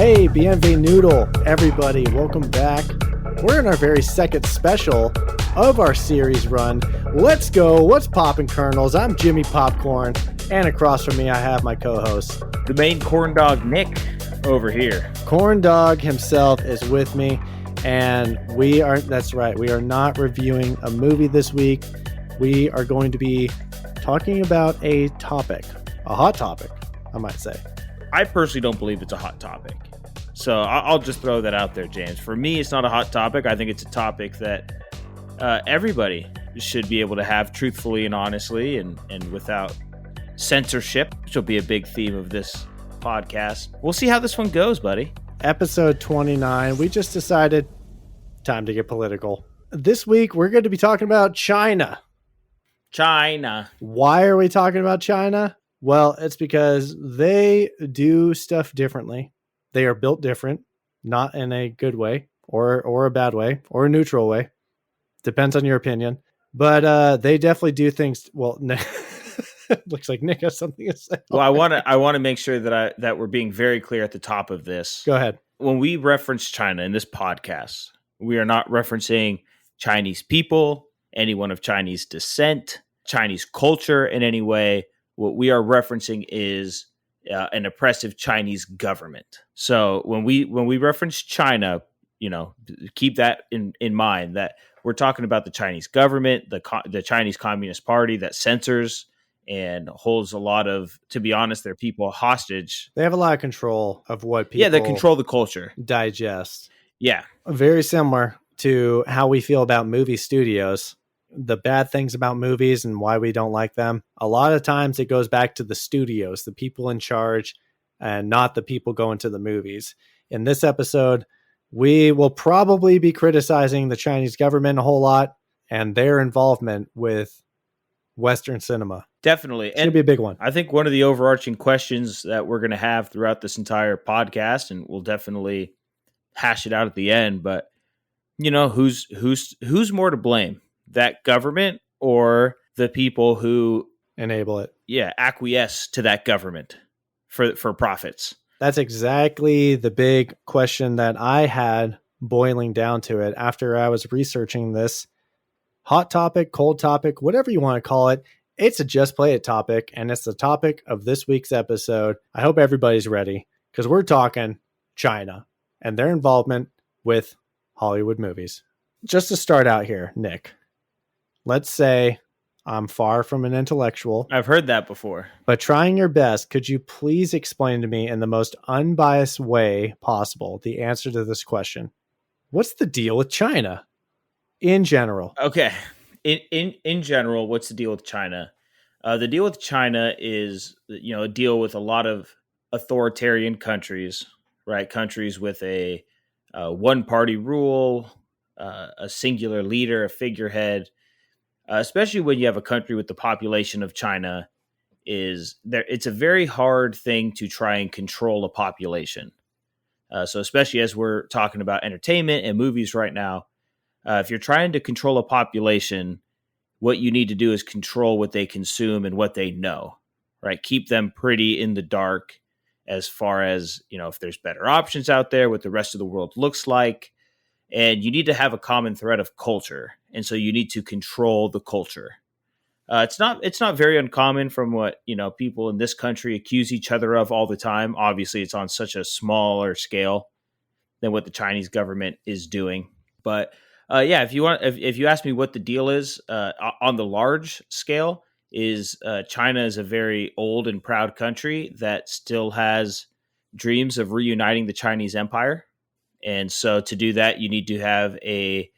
Hey, bienvenido, everybody. Welcome back. We're in our very second special of our series run. Let's go. What's poppin', Colonels? I'm Jimmy Popcorn, and across from me, I have my co-host, the main corn dog, Nick, over here. Corn Dog himself is with me, and that's right, we are not reviewing a movie this week. We are going to be talking about a hot topic, I might say. I personally don't believe it's a hot topic. So I'll just throw that out there, James. For me, it's not a hot topic. I think it's a topic that everybody should be able to have truthfully and honestly and without censorship, which will be a big theme of this podcast. We'll see how this one goes, buddy. Episode 29. We just decided time to get political. This week, we're going to be talking about China. Why are we talking about China? Well, it's because they do stuff differently. They are built different, not in a good way or a bad way or a neutral way. Depends on your opinion. But they definitely do things. Well, looks like Nick has something to say. Well, I want to make sure that we're being very clear at the top of this. Go ahead. When we reference China in this podcast, we are not referencing Chinese people, anyone of Chinese descent, Chinese culture in any way. What we are referencing is an oppressive Chinese government. So when we reference China, keep that in mind, that we're talking about the Chinese government, the Chinese Communist Party that censors and holds a lot of, to be honest, their people hostage. They have a lot of control of what people. Yeah, they control the culture. Digest. Yeah. Very similar to how we feel about movie studios. The bad things about movies and why we don't like them. A lot of times it goes back to the studios, the people in charge, and not the people going to the movies. In this episode, we will probably be criticizing the Chinese government a whole lot and their involvement with Western cinema. Definitely. It's going to be a big one. I think one of the overarching questions that we're going to have throughout this entire podcast, and we'll definitely hash it out at the end, but who's more to blame? That government or the people who enable it? Yeah, acquiesce to that government for profits. That's exactly the big question that I had boiling down to it after I was researching this. Hot topic, cold topic, whatever you want to call it. It's a Just Play It topic, and it's the topic of this week's episode. I hope everybody's ready, because we're talking China and their involvement with Hollywood movies. Just to start out here, Nick, let's say I'm far from an intellectual. I've heard that before. But trying your best, could you please explain to me in the most unbiased way possible the answer to this question? What's the deal with China in general? Okay. In general, what's the deal with China? The deal with China is, a deal with a lot of authoritarian countries, right? Countries with a one-party rule, a singular leader, a figurehead. Especially when you have a country with the population of China, it's a very hard thing to try and control a population. So especially as we're talking about entertainment and movies right now, if you're trying to control a population, what you need to do is control what they consume and what they know, right? Keep them pretty in the dark as far as, if there's better options out there, what the rest of the world looks like. And you need to have a common thread of culture. And so you need to control the culture. It's not very uncommon from what, people in this country accuse each other of all the time. Obviously, it's on such a smaller scale than what the Chinese government is doing. But if you ask me what the deal is on the large scale, is China is a very old and proud country that still has dreams of reuniting the Chinese empire. And so to do that, you need to have a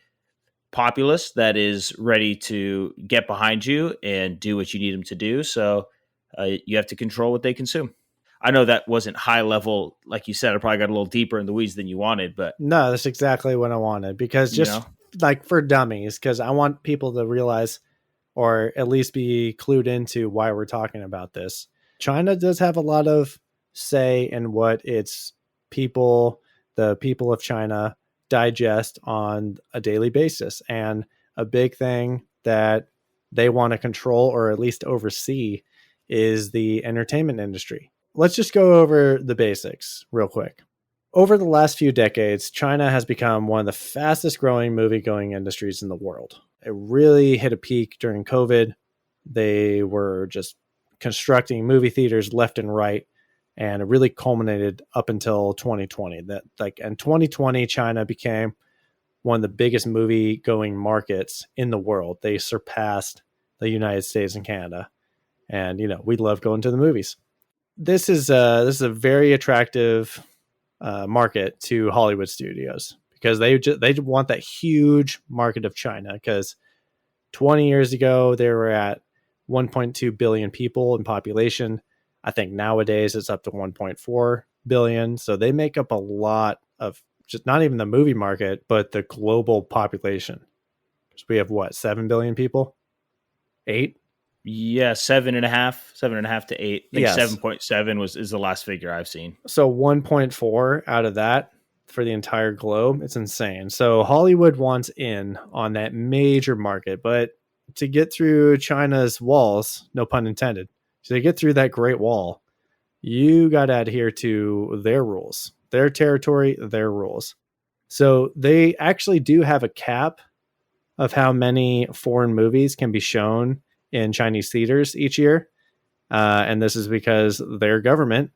populace that is ready to get behind you and do what you need them to do. So you have to control what they consume. I know that wasn't high level. Like you said, I probably got a little deeper in the weeds than you wanted, but no, that's exactly what I wanted, because like for dummies, because I want people to realize, or at least be clued into why we're talking about this. China does have a lot of say in what its people, the people of China, digest on a daily basis. And a big thing that they want to control or at least oversee is the entertainment industry. Let's just go over the basics real quick. Over the last few decades, China has become one of the fastest growing movie going industries in the world. It really hit a peak during COVID. They were just constructing movie theaters left and right, and it really culminated up until 2020. That like in 2020, China became one of the biggest movie going markets in the world. They surpassed the United States and Canada. And we love going to the movies. This is a very attractive market to Hollywood studios because they want that huge market of China. Because 20 years ago they were at 1.2 billion people in population. I think nowadays it's up to 1.4 billion. So they make up a lot of just not even the movie market, but the global population. So we have what, 7 billion people? 8? Yeah, 7.5 to 8. I think Yes. 7.7 is the last figure I've seen. So 1.4 out of that for the entire globe. It's insane. So Hollywood wants in on that major market, but to get through China's walls, no pun intended, to get through that Great Wall, you got to adhere to their rules, their territory, their rules. So they actually do have a cap of how many foreign movies can be shown in Chinese theaters each year. And this is because their government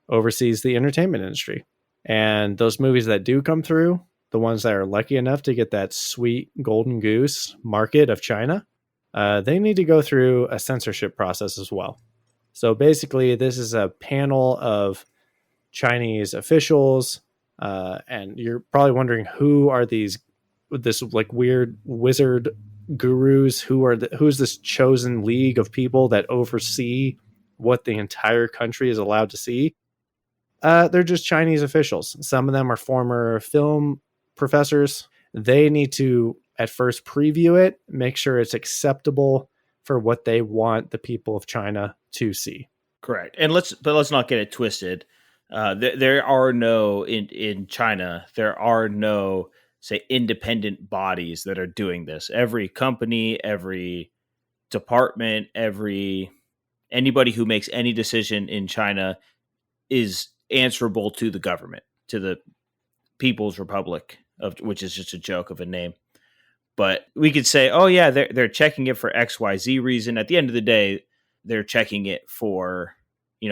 oversees the entertainment industry. And those movies that do come through, the ones that are lucky enough to get that sweet golden goose market of China, they need to go through a censorship process as well. So basically, this is a panel of Chinese officials. And you're probably wondering, who are this like weird wizard gurus? Who's this chosen league of people that oversee what the entire country is allowed to see? They're just Chinese officials. Some of them are former film professors. They need to at first preview it, make sure it's acceptable for what they want the people of China to see. Correct. And let's not get it twisted. There are no in China. There are no, say, independent bodies that are doing this. Every company, every department, anybody who makes any decision in China is answerable to the government, to the People's Republic, of which is just a joke of a name. But we could say, oh yeah, they're checking it for XYZ reason. At the end of the day, they're checking it for,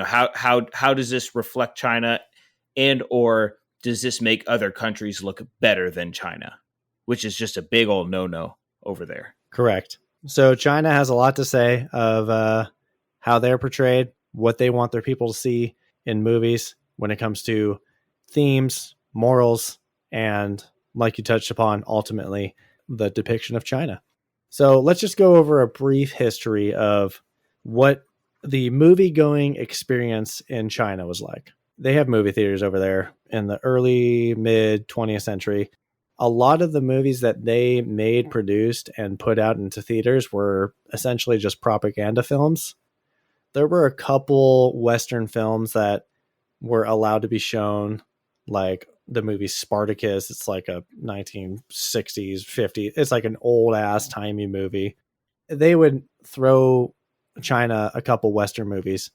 how does this reflect China, and or does this make other countries look better than China, which is just a big old no-no over there. Correct. So China has a lot to say of how they're portrayed, what they want their people to see in movies when it comes to themes, morals, and, like you touched upon, ultimately the depiction of China. So let's just go over a brief history of what the movie-going experience in China was like. They have movie theaters over there in the early, mid 20th century. A lot of the movies that they made, produced, and put out into theaters were essentially just propaganda films. There were a couple Western films that were allowed to be shown, like the movie Spartacus. It's like a 1960s, 50s. It's like an old ass timey movie. They would throw China a couple Western movies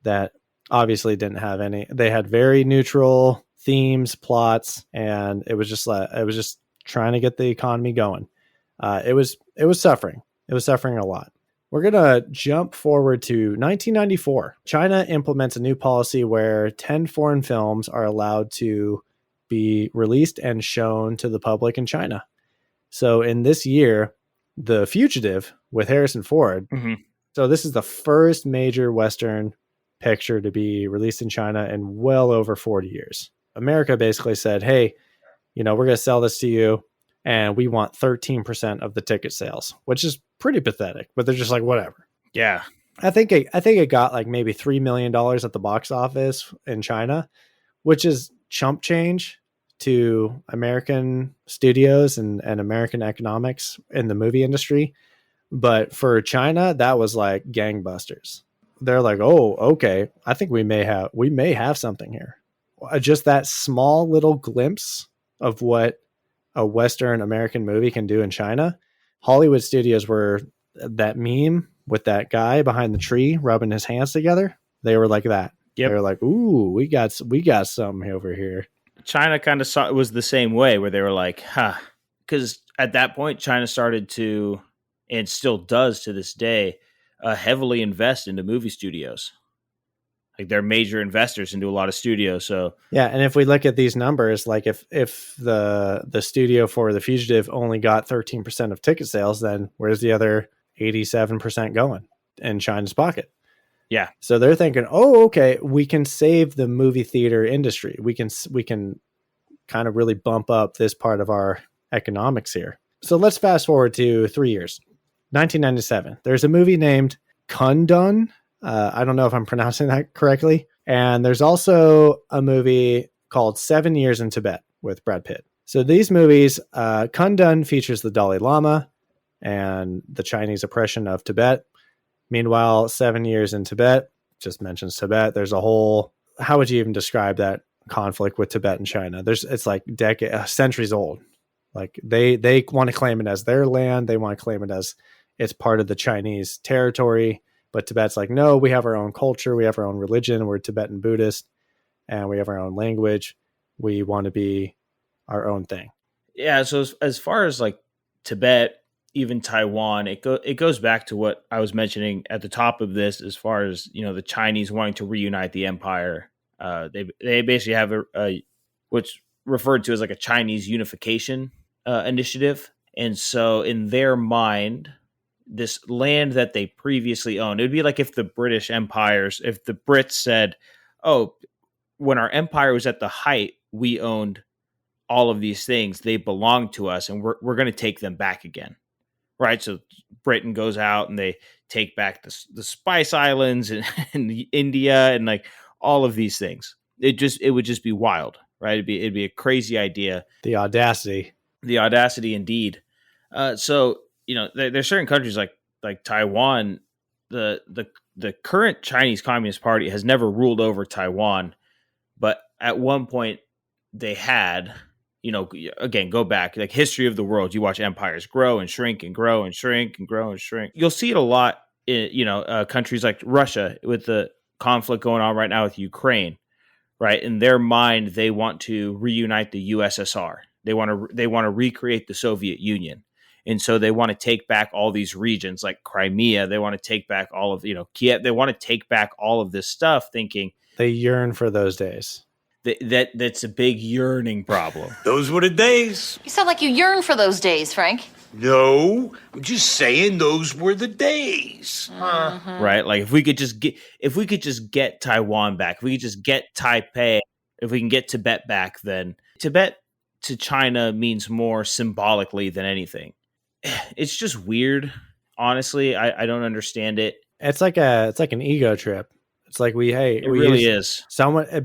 that obviously didn't have any. They had very neutral themes, plots, and it was just trying to get the economy going. It was suffering. It was suffering a lot. We're going to jump forward to 1994. China implements a new policy where 10 foreign films are allowed to be released and shown to the public in China. So in this year, The Fugitive with Harrison Ford. Mm-hmm. So this is the first major Western picture to be released in China in well over 40 years. America basically said, hey, we're going to sell this to you, and we want 13% of the ticket sales, which is pretty pathetic, but they're just like, whatever. Yeah. I think it got like maybe $3 million at the box office in China, which is chump change to American studios and American economics in the movie industry. But for China, that was like gangbusters. They're like, oh, okay, I think we may have something here. Just that small little glimpse of what a Western American movie can do in China. Hollywood studios were that meme with that guy behind the tree rubbing his hands together. They were like that. Yep. They were like, ooh, we got some over here. China kind of saw it was the same way, where they were like, huh, because at that point, China started to, and still does to this day, heavily invest into movie studios. Like they're major investors into a lot of studios. So Yeah, and if we look at these numbers, like if the studio for The Fugitive only got 13% of ticket sales, then where's the other 87% going? In China's pocket? yeah, So they're thinking, oh, okay, we can save the movie theater industry. We can kind of really bump up this part of our economics here. So let's fast forward to 3 years, 1997. There's a movie named Kundun. I don't know if I'm pronouncing that correctly. And there's also a movie called 7 Years in Tibet with Brad Pitt. So these movies, Kundun features the Dalai Lama and the Chinese oppression of Tibet. Meanwhile, 7 Years in Tibet just mentions Tibet. There's a whole, how would you even describe that conflict with Tibet and China? It's like centuries old. Like they want to claim it as their land. They want to claim it as it's part of the Chinese territory. But Tibet's like, no, we have our own culture. We have our own religion. We're Tibetan Buddhist and we have our own language. We want to be our own thing. yeah. So as far as like Tibet, even Taiwan, it goes back to what I was mentioning at the top of this, as far as the Chinese wanting to reunite the empire. They basically have a what's referred to as like a Chinese unification initiative, and so in their mind, this land that they previously owned, it'd be like if the if the Brits said, "Oh, when our empire was at the height, we owned all of these things; they belong to us, and we're going to take them back again." Right, so Britain goes out and they take back the Spice Islands and India and like all of these things. It would just be wild, right? It'd be a crazy idea. The audacity Indeed. So there's certain countries like Taiwan. The current Chinese Communist Party has never ruled over Taiwan, but at one point they had. Again, go back, like history of the world. You watch empires grow and shrink and grow and shrink and grow and shrink. You'll see it a lot in, countries like Russia with the conflict going on right now with Ukraine, right? In their mind, they want to reunite the USSR. They want to recreate the Soviet Union. And so they want to take back all these regions like Crimea. They want to take back all of, Kiev. They want to take back all of this stuff, thinking they yearn for those days. That's a big yearning problem. Those were the days. You sound like you yearn for those days, Frank. No, I'm just saying those were the days. Right? Like if we could just get Taiwan back, if we could just get Taipei, if we can get Tibet back, then Tibet to China means more symbolically than anything. It's just weird. Honestly, I don't understand it. It's like an ego trip. It's like it really is.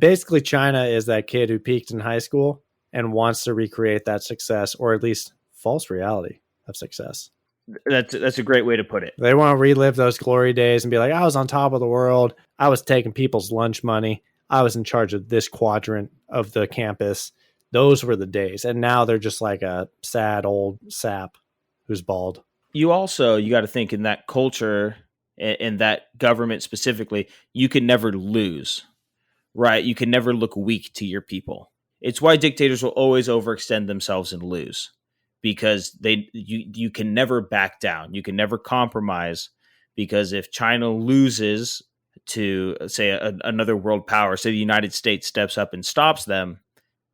Basically China is that kid who peaked in high school and wants to recreate that success, or at least false reality of success. That's a great way to put it. They want to relive those glory days and be like, I was on top of the world. I was taking people's lunch money. I was in charge of this quadrant of the campus. Those were the days. And now they're just like a sad old sap who's bald. You got to think in that culture, in that government specifically, you can never lose, right? You can never look weak to your people. It's why dictators will always overextend themselves and lose, because you can never back down. You can never compromise, because if China loses to, say, another world power, say the United States steps up and stops them,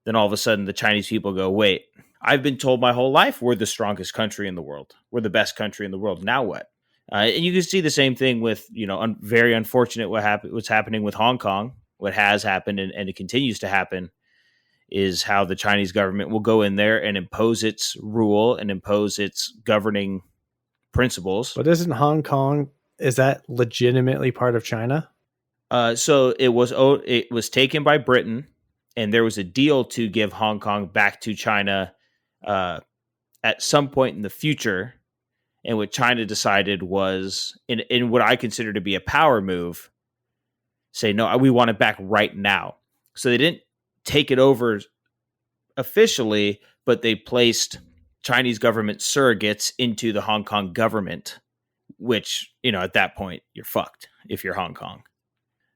then all of a sudden the Chinese people go, wait, I've been told my whole life we're the strongest country in the world. We're the best country in the world. Now what? And you can see the same thing with, very unfortunate what's happening with Hong Kong. What has happened and it continues to happen is how the Chinese government will go in there and impose its rule and impose its governing principles. But isn't Hong Kong, is that legitimately part of China? So it was taken by Britain, and there was a deal to give Hong Kong back to China at some point in the future. And what China decided was, in what I consider to be a power move, say, no, we want it back right now. So they didn't take it over officially, but they placed Chinese government surrogates into the Hong Kong government, which, at that point, you're fucked if you're Hong Kong.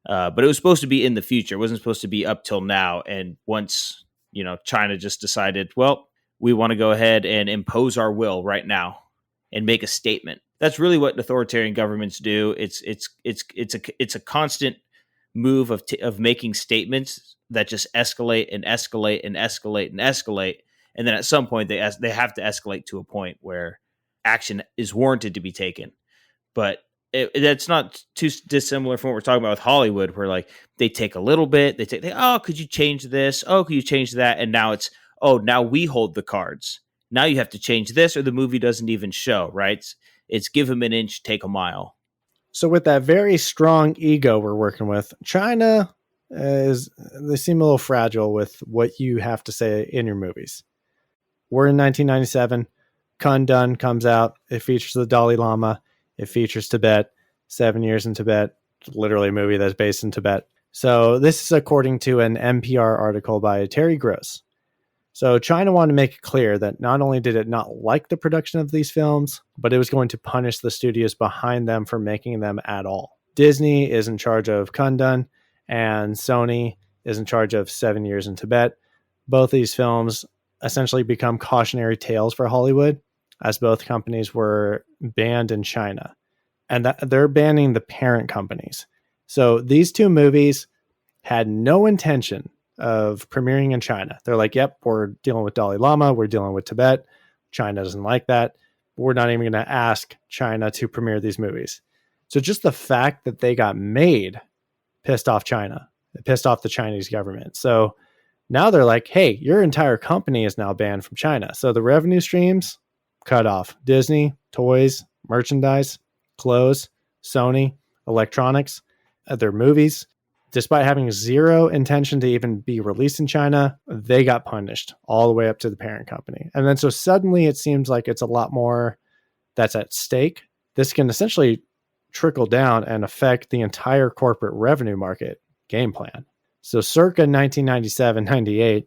But it was supposed to be in the future. It wasn't supposed to be up till now. And once, China just decided, well, we want to go ahead and impose our will right now and make a statement. That's really what authoritarian governments do. It's a constant move of making statements that just escalate and escalate and escalate and escalate, and then at some point they have to escalate to a point where action is warranted to be taken. But that's not too dissimilar from what we're talking about with Hollywood, where like they take a little bit, could you change this? Oh, could you change that? And now it's, now we hold the cards. Now you have to change this, or the movie doesn't even show. Right? It's give them an inch, take a mile. So with that very strong ego we're working with, China they seem a little fragile with what you have to say in your movies. We're in 1997. Kundun comes out. It features the Dalai Lama. It features Tibet, 7 years in Tibet, literally a movie that's based in Tibet. So this is according to an NPR article by Terry Gross. So China wanted to make it clear that not only did it not like the production of these films, but it was going to punish the studios behind them for making them at all. Disney is in charge of Kundun, and Sony is in charge of 7 years in Tibet. Both these films essentially become cautionary tales for Hollywood, as both companies were banned in China. And they're banning the parent companies. So these two movies had no intention of premiering in China. They're like, yep, we're dealing with Dalai Lama, we're dealing with Tibet. China doesn't like that. We're not even going to ask China to premiere these movies. So just the fact that they got made pissed off China. It pissed off the Chinese government. So now they're like, hey, your entire company is now banned from China. So the revenue streams cut off. Disney, toys, merchandise, clothes, Sony, electronics, their movies. Despite having zero intention to even be released in China, they got punished all the way up to the parent company. And then so suddenly it seems like it's a lot more that's at stake. This can essentially trickle down and affect the entire corporate revenue market game plan. So circa 1997-98,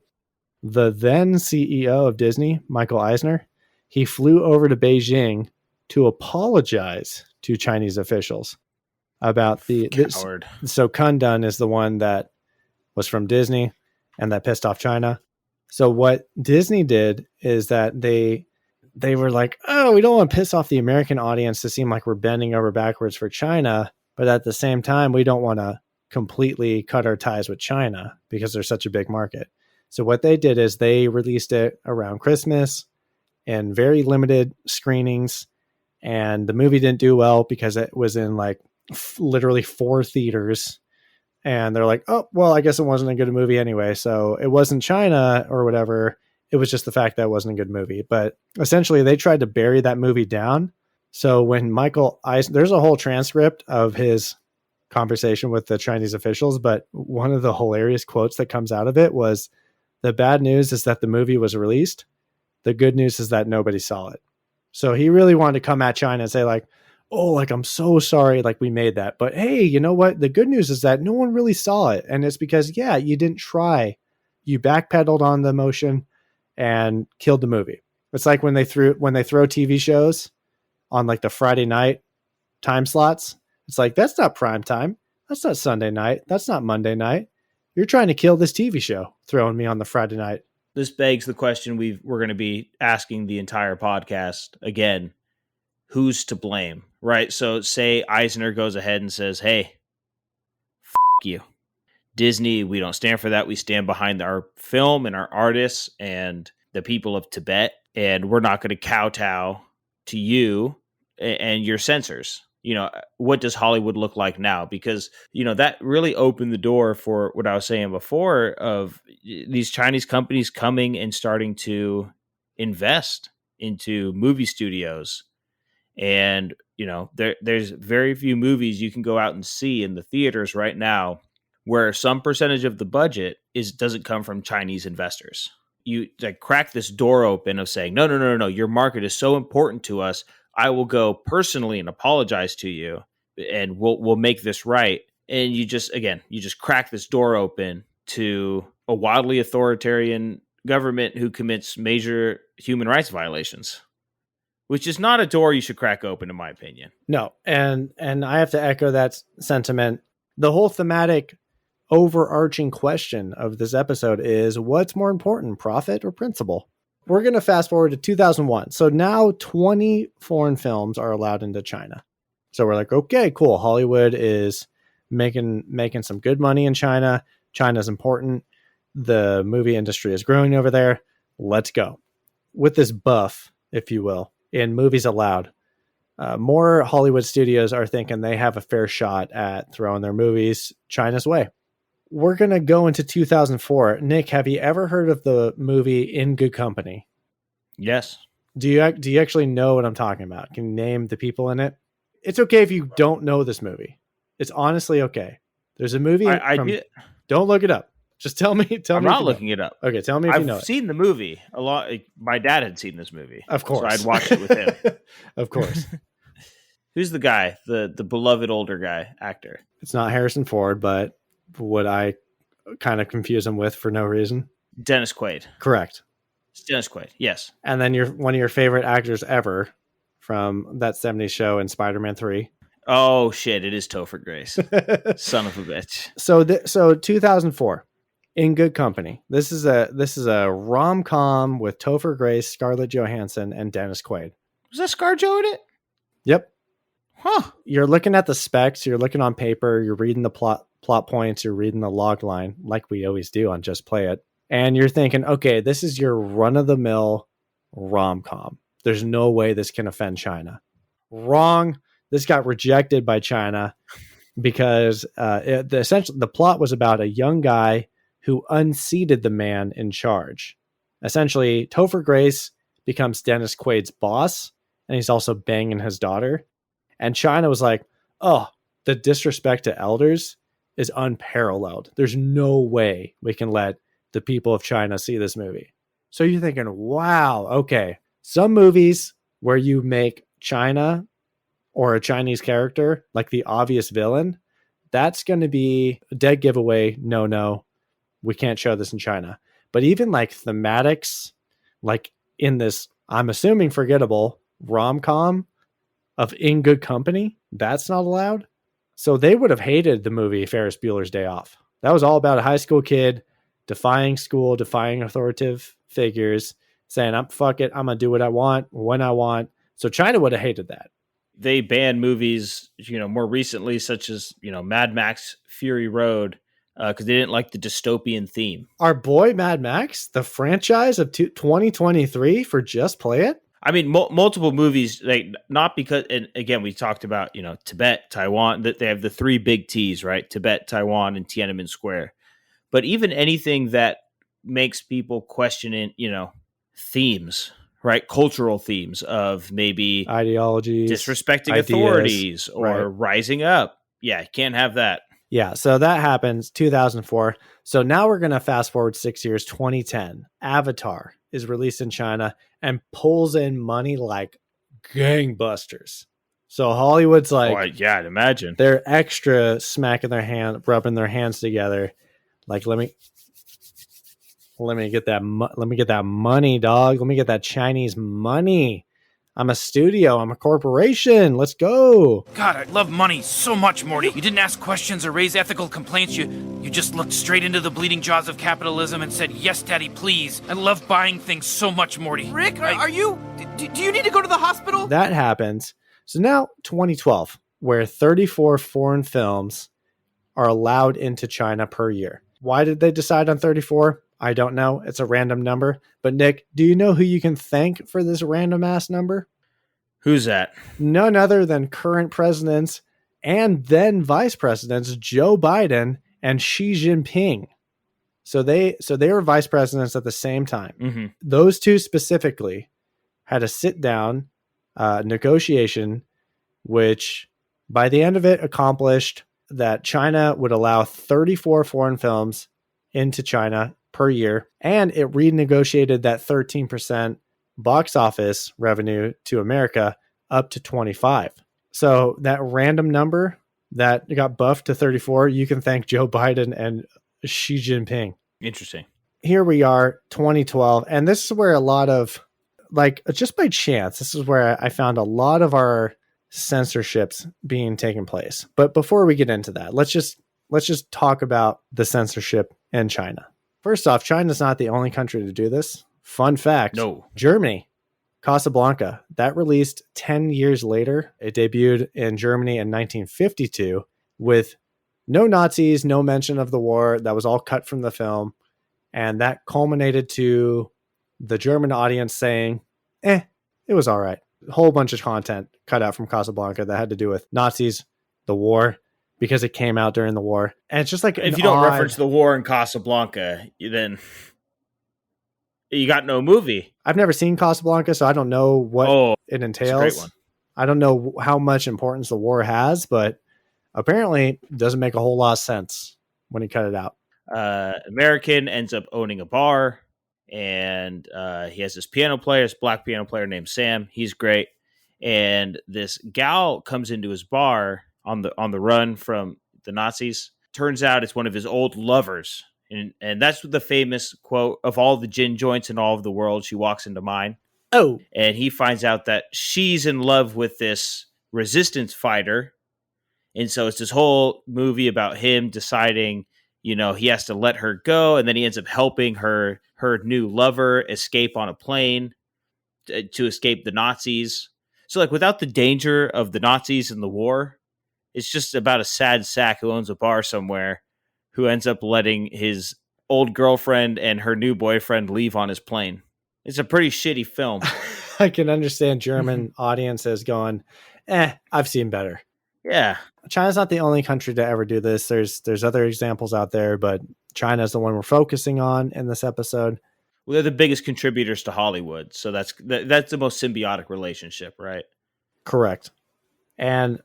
the then CEO of Disney, Michael Eisner, he flew over to Beijing to apologize to Chinese officials about Coward. So Kundun is the one that was from Disney and that pissed off China. So what Disney did is that they were like, oh, we don't want to piss off the American audience to seem like we're bending over backwards for China, but at the same time, we don't want to completely cut our ties with China because they're such a big market. So what they did is they released it around Christmas in very limited screenings, and the movie didn't do well because it was in like literally 4 theaters, and they're like, oh, well, I guess it wasn't a good movie anyway. So it wasn't China or whatever. It was just the fact that it wasn't a good movie. But essentially they tried to bury that movie down. So when Michael Eisner, there's a whole transcript of his conversation with the Chinese officials, but one of the hilarious quotes that comes out of it was, the bad news is that the movie was released. The good news is that nobody saw it. So he really wanted to come at China and say like, oh, like, I'm so sorry, like we made that. But hey, you know what? The good news is that no one really saw it. And it's because, yeah, you didn't try. You backpedaled on the motion and killed the movie. It's like when they throw TV shows on like the Friday night time slots. It's like, that's not prime time. That's not Sunday night. That's not Monday night. You're trying to kill this TV show, throwing me on the Friday night. This begs the question we're going to be asking the entire podcast again. Who's to blame, right? So say Eisner goes ahead and says, hey, you. Disney, we don't stand for that. We stand behind our film and our artists and the people of Tibet, and we're not going to kowtow to you and your censors. What does Hollywood look like now? Because, that really opened the door for what I was saying before of these Chinese companies coming and starting to invest into movie studios. And, there's very few movies you can go out and see in the theaters right now where some percentage of the budget doesn't come from Chinese investors. You like crack this door open of saying, no, your market is so important to us. I will go personally and apologize to you, and we'll make this right. And you just crack this door open to a wildly authoritarian government who commits major human rights violations, which is not a door you should crack open, in my opinion. No, and I have to echo that sentiment. The whole thematic overarching question of this episode is, what's more important, profit or principle? We're going to fast forward to 2001. So now 20 foreign films are allowed into China. So we're like, okay, cool. Hollywood is making some good money in China. China's important. The movie industry is growing over there. Let's go. With this buff, if you will, in movies allowed, more Hollywood studios are thinking they have a fair shot at throwing their movies China's way. We're going to go into 2004. Nick, have you ever heard of the movie In Good Company? Yes. Do you actually know what I'm talking about? Can you name the people in it? It's okay if you don't know this movie. It's honestly okay. There's a movie. Don't look it up. Just tell me. I'm not looking it up. Okay, tell me if you know it. I've seen the movie a lot. My dad had seen this movie. Of course. So I'd watched it with him. Of course. Who's the guy? The beloved older guy, actor? It's not Harrison Ford, but what I kind of confuse him with for no reason. Dennis Quaid. Correct. It's Dennis Quaid, yes. And then one of your favorite actors ever from that 70s show in Spider-Man 3. Oh, shit. It is Topher Grace. Son of a bitch. So 2004, In Good Company. This is a rom-com with Topher Grace, Scarlett Johansson, and Dennis Quaid. Was that ScarJo in it? Yep. Huh. You're looking at the specs. You're looking on paper. You're reading the plot points. You're reading the log line like we always do on Just Play It. And you're thinking, okay, this is your run-of-the-mill rom-com. There's no way this can offend China. Wrong. This got rejected by China because essentially the plot was about a young guy who unseated the man in charge. Essentially, Topher Grace becomes Dennis Quaid's boss, and he's also banging his daughter. And China was like, oh, the disrespect to elders is unparalleled. There's no way we can let the people of China see this movie. So you're thinking, wow, okay. Some movies where you make China or a Chinese character like the obvious villain, that's going to be a dead giveaway. No, we can't show this in China. But even like thematics, like in this, I'm assuming forgettable rom-com of In Good Company, that's not allowed. So they would have hated the movie Ferris Bueller's Day Off. That was all about a high school kid defying school, defying authoritative figures, saying, fuck it, I'm going to do what I want, when I want. So China would have hated that. They banned movies, more recently, such as, Mad Max Fury Road, because they didn't like the dystopian theme. Our boy Mad Max, the franchise of 2023 for Just Play It? I mean, multiple movies, like not because, and again, we talked about, Tibet, Taiwan, that they have the three big T's, right? Tibet, Taiwan, and Tiananmen Square. But even anything that makes people question, themes, right? Cultural themes of maybe ideologies, disrespecting ideas, authorities, or right. rising up. Yeah, can't have that. Yeah, so that happens 2004. So now we're going to fast forward 6 years, 2010. Avatar is released in China and pulls in money like gangbusters. So Hollywood's like, yeah, I'd imagine they're extra smacking their hand, rubbing their hands together. Like, let me get that money, dog. Let me get that Chinese money. I'm a studio. I'm a corporation. Let's go. God, I love money so much, Morty. You didn't ask questions or raise ethical complaints. You just looked straight into the bleeding jaws of capitalism and said, yes, Daddy, please. I love buying things so much, Morty. Rick, are you... Do you need to go to the hospital? That happens. So now 2012, where 34 foreign films are allowed into China per year. Why did they decide on 34? I don't know. It's a random number. But Nick, do you know who you can thank for this random ass number? Who's that? None other than current presidents and then vice presidents Joe Biden and Xi Jinping. So they were vice presidents at the same time. Mm-hmm. Those two specifically had a sit down negotiation, which by the end of it accomplished that China would allow 34 foreign films into China per year, and it renegotiated that 13% box office revenue to America up to 25. So that random number that got buffed to 34, you can thank Joe Biden and Xi Jinping. Interesting. Here we are, 2012, and this is where a lot of, like, just by chance, this is where I found a lot of our censorships being taken place. But before we get into that, let's just let's just talk about the censorship in China. First off, China's not the only country to do this. Fun fact. No. Germany, Casablanca, that released 10 years later. It debuted in Germany in 1952 with no Nazis, no mention of the war. That was all cut from the film. And that culminated to the German audience saying, it was all right. A whole bunch of content cut out from Casablanca that had to do with Nazis, the war, because it came out during the war. And it's just like, if you don't reference the war in Casablanca, then you got no movie. I've never seen Casablanca, so I don't know what it entails. It's a great one. I don't know how much importance the war has, but apparently it doesn't make a whole lot of sense when he cut it out. American ends up owning a bar, and he has this black piano player named Sam. He's great. And this gal comes into his bar on the run from the Nazis. Turns out it's one of his old lovers. And that's the famous quote, of all the gin joints in all of the world, she walks into mine. Oh. And he finds out that she's in love with this resistance fighter. And so it's this whole movie about him deciding, he has to let her go. And then he ends up helping her new lover escape on a plane to escape the Nazis. So like without the danger of the Nazis and the war, it's just about a sad sack who owns a bar somewhere who ends up letting his old girlfriend and her new boyfriend leave on his plane. It's a pretty shitty film. I can understand German audiences going, I've seen better. Yeah. China's not the only country to ever do this. There's other examples out there, but China's the one we're focusing on in this episode. Well, they're the biggest contributors to Hollywood, so that's the most symbiotic relationship, right? Correct. And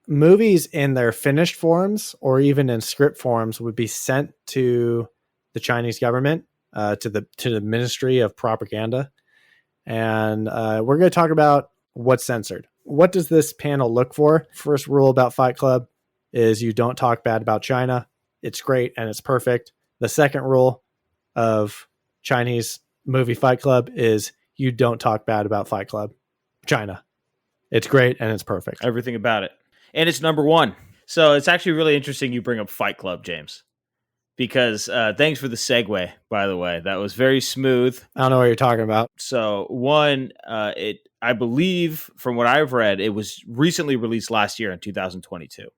movies in their finished forms or even in script forms would be sent to the Chinese government, to the Ministry of Propaganda. And we're going to talk about what's censored. What does this panel look for? First rule about Fight Club is you don't talk bad about China. It's great and it's perfect. The second rule of Chinese movie Fight Club is you don't talk bad about Fight Club China. It's great and it's perfect. Everything about it. And it's number one. So it's actually really interesting you bring up Fight Club, James. Because thanks for the segue, by the way. That was very smooth. I don't know what you're talking about. So one, I believe from what I've read, it was recently released last year in 2022.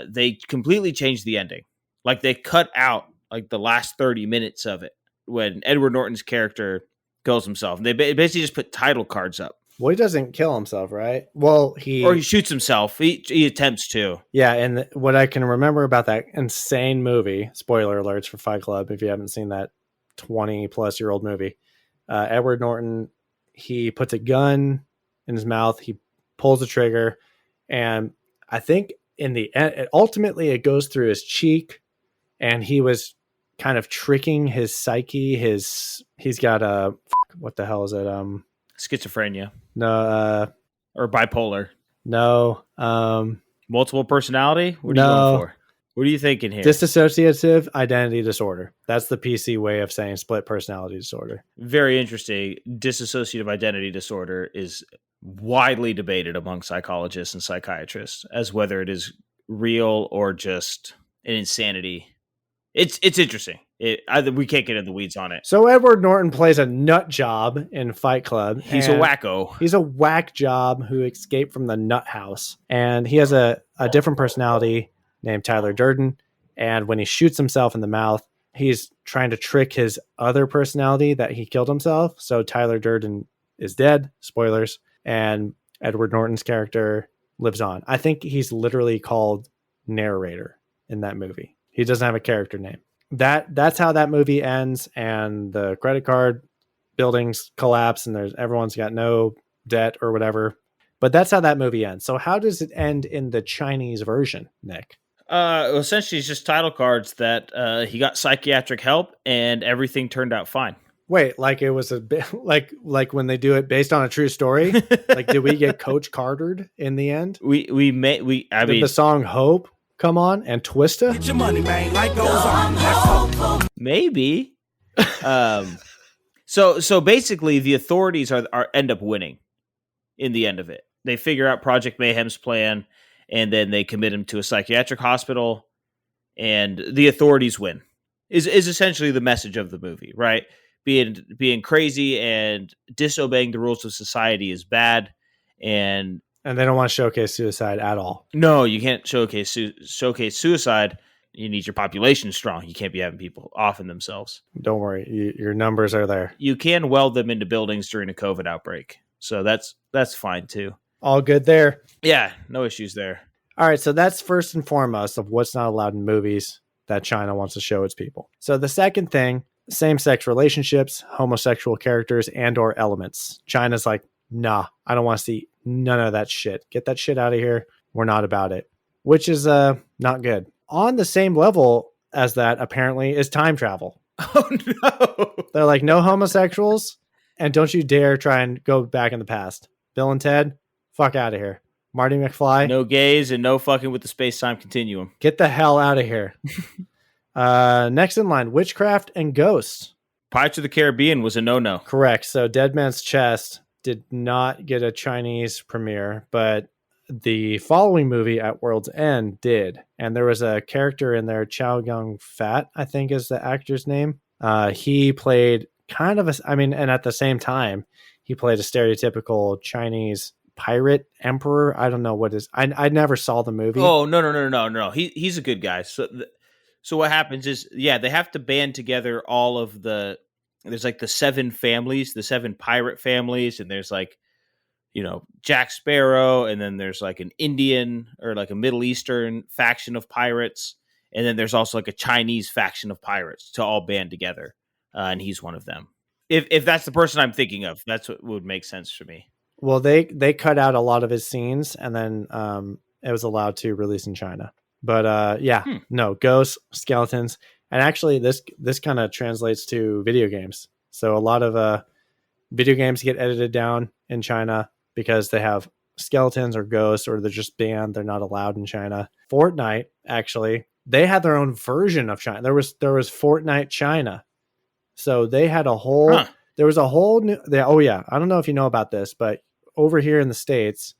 They completely changed the ending. Like they cut out like the last 30 minutes of it when Edward Norton's character kills himself. And they basically just put title cards up. Well, he doesn't kill himself, right? Well, or he shoots himself. He attempts to. Yeah, and what I can remember about that insane movie, spoiler alerts for Fight Club, if you haven't seen that 20-plus-year-old movie, Edward Norton, he puts a gun in his mouth, he pulls the trigger, and I think in the end, ultimately it goes through his cheek, and he was kind of tricking his psyche. He's got what the hell is it? Schizophrenia. No. Or bipolar. No. Multiple personality? What are you going for? What are you thinking here? Dissociative identity disorder. That's the PC way of saying split personality disorder. Very interesting. Dissociative identity disorder is widely debated among psychologists and psychiatrists as whether it is real or just an insanity. It's interesting. We can't get into the weeds on it. So Edward Norton plays a nut job in Fight Club. He's a wacko. He's a whack job who escaped from the nut house. And he has a different personality named Tyler Durden. And when he shoots himself in the mouth, he's trying to trick his other personality that he killed himself. So Tyler Durden is dead. Spoilers. And Edward Norton's character lives on. I think he's literally called narrator in that movie. He doesn't have a character name. That's how that movie ends, and the credit card buildings collapse, and everyone's got no debt or whatever. But that's how that movie ends. So how does it end in the Chinese version, Nick? Essentially, it's just title cards that he got psychiatric help, and everything turned out fine. Wait, like it was a bit like when they do it based on a true story. Like, did we get Coach Cartered in the end? Did the song "Hope" come on and Twista? Get your money, man. Life goes on. Maybe. So basically, the authorities are end up winning in the end of it. They figure out Project Mayhem's plan, and then they commit him to a psychiatric hospital. and the authorities win. Is essentially the message of the movie, right? Being crazy and disobeying the rules of society is bad, and they don't want to showcase suicide at all. no, you can't showcase suicide. You need your population strong. You can't be having people offing themselves. Don't worry, your numbers are there. You can weld them into buildings during a COVID outbreak, so that's fine too. All good there. Yeah, no issues there. All right, so that's first and foremost of what's not allowed in movies that China wants to show its people. So the second thing, same-sex relationships, homosexual characters, and or elements. China's like, nah, I don't want to see none of that shit. Get that shit out of here. We're not about it, which is not good. On the same level as that, apparently, is time travel. Oh, no. They're like, no homosexuals, and don't you dare try and go back in the past. Bill and Ted, fuck out of here. Marty McFly. No gays and no fucking with the space-time continuum. Get the hell out of here. Next in line, witchcraft and ghosts. Pirates of the Caribbean was a no-no. Correct. So Dead Man's Chest did not get a Chinese premiere, but the following movie At World's End did. And there was a character in there, Chow Yun-fat, I think is the actor's name. He played kind of and at the same time, he played a stereotypical Chinese pirate emperor. I don't know what is. I never saw the movie. Oh, no. He's a good guy. So what happens is, they have to band together all of there's like the 7 families, the 7 pirate families, and there's like, Jack Sparrow, and then there's like an Indian or like a Middle Eastern faction of pirates, and then there's also like a Chinese faction of pirates to all band together, and he's one of them. If that's the person I'm thinking of, that's what would make sense for me. Well, they cut out a lot of his scenes, and then it was allowed to release in China. But no, ghosts, skeletons, and actually this kind of translates to video games. So a lot of video games get edited down in China because they have skeletons or ghosts, or they're just banned. They're not allowed in China. Fortnite, actually, they had their own version of China. There was Fortnite China. So they had a whole, there was a whole new, I don't know if you know about this, but over here in the States,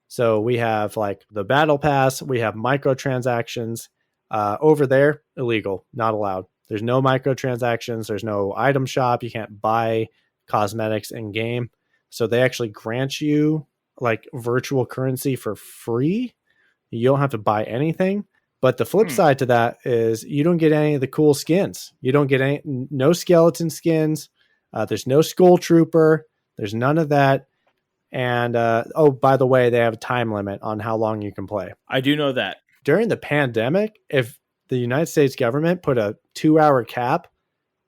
so we have like the battle pass, we have microtransactions. Over there, illegal, not allowed. There's no microtransactions. There's no item shop. You can't buy cosmetics in game. So they actually grant you like virtual currency for free. You don't have to buy anything. But the flip side to that is you don't get any of the cool skins. You don't get no skeleton skins. There's no Skull Trooper. There's none of that. And by the way, they have a time limit on how long you can play. I do know that. During the pandemic, if the United States government put a 2-hour cap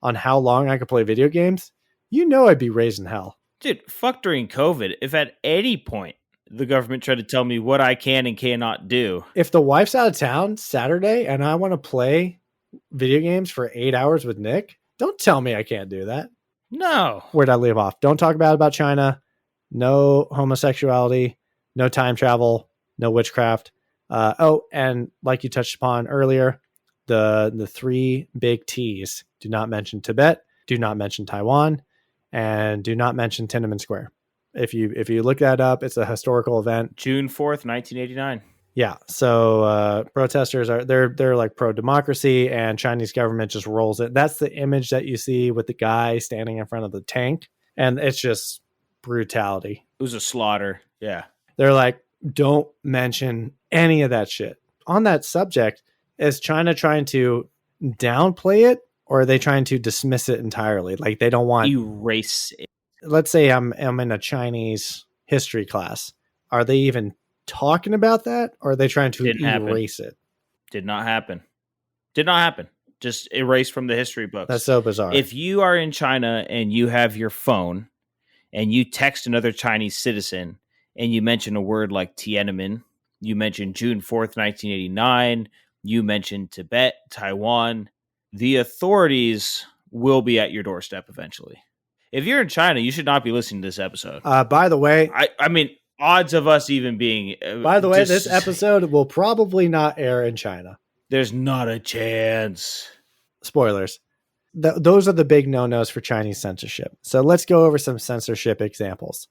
on how long I could play video games, I'd be raising hell. Dude, fuck during COVID. If at any point the government tried to tell me what I can and cannot do. If the wife's out of town Saturday and I want to play video games for 8 hours with Nick, don't tell me I can't do that. No. Where'd I leave off? Don't talk about China. No homosexuality, no time travel, no witchcraft. And like you touched upon earlier, the 3 big T's: do not mention Tibet, do not mention Taiwan, and do not mention Tiananmen Square. If you look that up, it's a historical event. June 4th, 1989. Yeah. So protesters they're like pro-democracy, and Chinese government just rolls it. That's the image that you see with the guy standing in front of the tank, and it's just brutality. It was a slaughter. Yeah. They're like, don't mention any of that shit. On that subject, is China trying to downplay it, or are they trying to dismiss it entirely? Like they don't want erase it. Let's say I'm in a Chinese history class. Are they even talking about that, or are they trying to erase it? Did not happen. Just erase from the history books. That's so bizarre. If you are in China and you have your phone and you text another Chinese citizen and you mention a word like Tiananmen, you mention June 4th, 1989, you mention Tibet, Taiwan, the authorities will be at your doorstep eventually. If you're in China, you should not be listening to this episode. By the way, I mean, odds of us even being... by the way, this episode will probably not air in China. There's not a chance. Spoilers. Those are the big no-nos for Chinese censorship. So let's go over some censorship examples.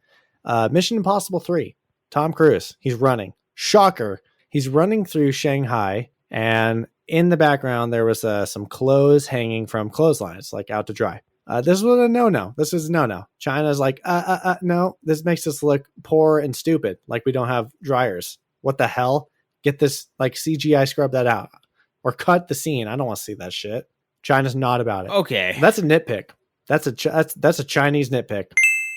Mission Impossible 3. Tom Cruise. He's running. Shocker. He's running through Shanghai, and in the background, there was some clothes hanging from clotheslines, like out to dry. This was a no-no. This was a no-no. China's like, no, this makes us look poor and stupid, like we don't have dryers. What the hell? Get this, like, CGI scrub that out. Or cut the scene. I don't want to see that shit. China's not about it. Okay. That's a nitpick. That's a Chinese nitpick.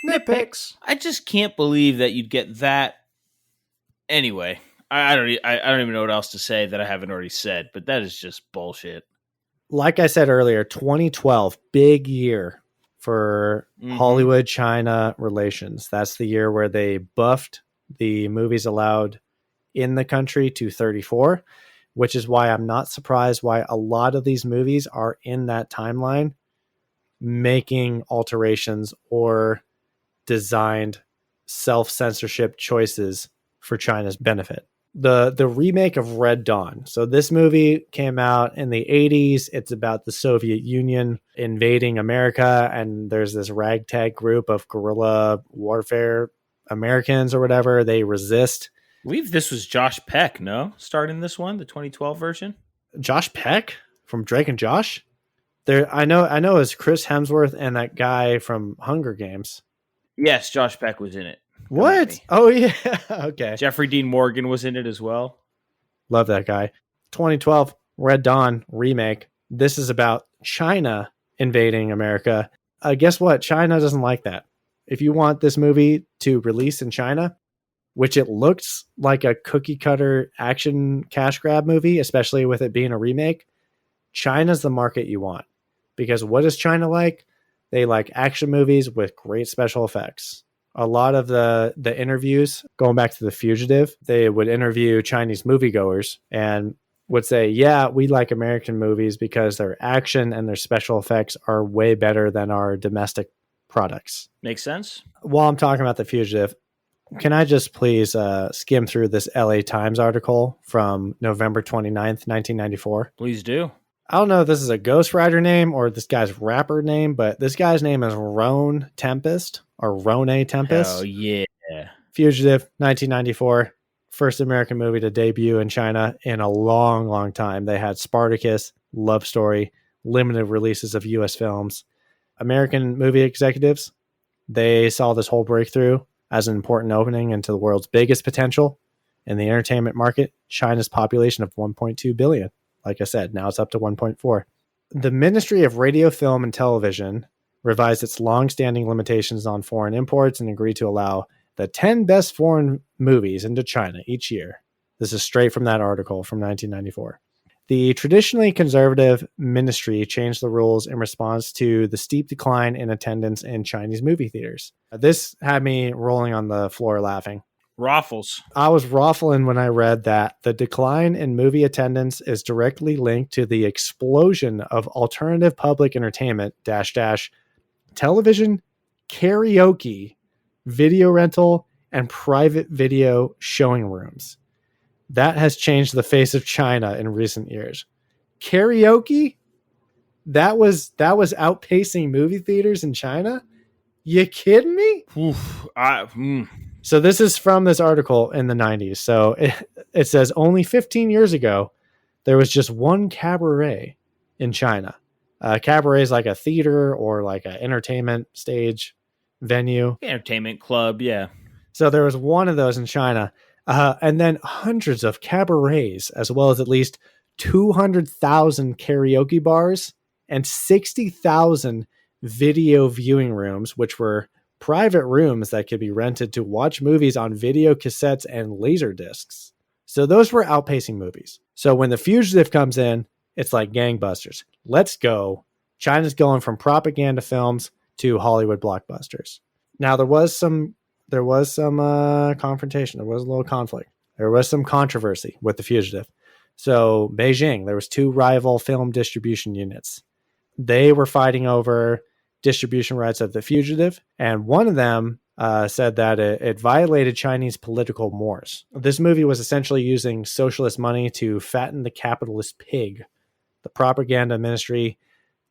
Nitpicks. I just can't believe that you'd get that. Anyway, I don't even know what else to say that I haven't already said, but that is just bullshit. Like I said earlier, 2012, big year for Hollywood-China relations. That's the year where they buffed the movies allowed in the country to 34, which is why I'm not surprised why a lot of these movies are in that timeline, making alterations or designed self-censorship choices for China's benefit. The remake of Red Dawn. So this movie came out in the 80s. It's about the Soviet Union invading America, and there's this ragtag group of guerrilla warfare Americans or whatever. They resist. I believe this was Josh Peck, no? Starting this one, the 2012 version? Josh Peck from Drake and Josh? I know it's Chris Hemsworth and that guy from Hunger Games. Yes, Josh Peck was in it. What? Oh, yeah. Okay. Jeffrey Dean Morgan was in it as well. Love that guy. 2012 Red Dawn remake. This is about China invading America. Guess what? China doesn't like that. If you want this movie to release in China, which it looks like a cookie cutter action cash grab movie, especially with it being a remake, China's the market you want. Because what is China like? They like action movies with great special effects. A lot of the interviews, going back to The Fugitive, they would interview Chinese moviegoers and would say, yeah, we like American movies because their action and their special effects are way better than our domestic products. Makes sense. While I'm talking about The Fugitive, can I just please skim through this LA Times article from November 29th, 1994? Please do. I don't know if this is a ghostwriter name or this guy's rapper name, but this guy's name is Rone Tempest or Rone Tempest. Oh, yeah. Fugitive, 1994. First American movie to debut in China in a long, long time. They had Spartacus, Love Story, limited releases of U.S. films. American movie executives, they saw this whole breakthrough as an important opening into the world's biggest potential in the entertainment market, China's population of 1.2 billion. Like I said, now it's up to 1.4. The Ministry of Radio, Film, and Television revised its long-standing limitations on foreign imports and agreed to allow the 10 best foreign movies into China each year. This is straight from that article from 1994. The traditionally conservative ministry changed the rules in response to the steep decline in attendance in Chinese movie theaters. This had me rolling on the floor laughing. Raffles. I was raffling when I read that the decline in movie attendance is directly linked to the explosion of alternative public entertainment -- television, karaoke, video rental, and private video showing rooms. That has changed the face of China in recent years. Karaoke? That was outpacing movie theaters in China? You kidding me? Oof, So this is from this article in the 90s. So it says only 15 years ago, there was just one cabaret in China. Cabaret is like a theater or like an entertainment stage venue. Entertainment club, yeah. So there was one of those in China. And then hundreds of cabarets, as well as at least 200,000 karaoke bars and 60,000 video viewing rooms, which were private rooms that could be rented to watch movies on video cassettes and laser discs. So those were outpacing movies. So when The Fugitive comes in, it's like gangbusters. Let's go. China's going from propaganda films to Hollywood blockbusters. Now there was some confrontation. There was a little conflict. There was some controversy with The Fugitive. So Beijing, there was two rival film distribution units. They were fighting over distribution rights of The Fugitive, and one of them said that it violated Chinese political mores. This movie was essentially using socialist money to fatten the capitalist pig. The propaganda ministry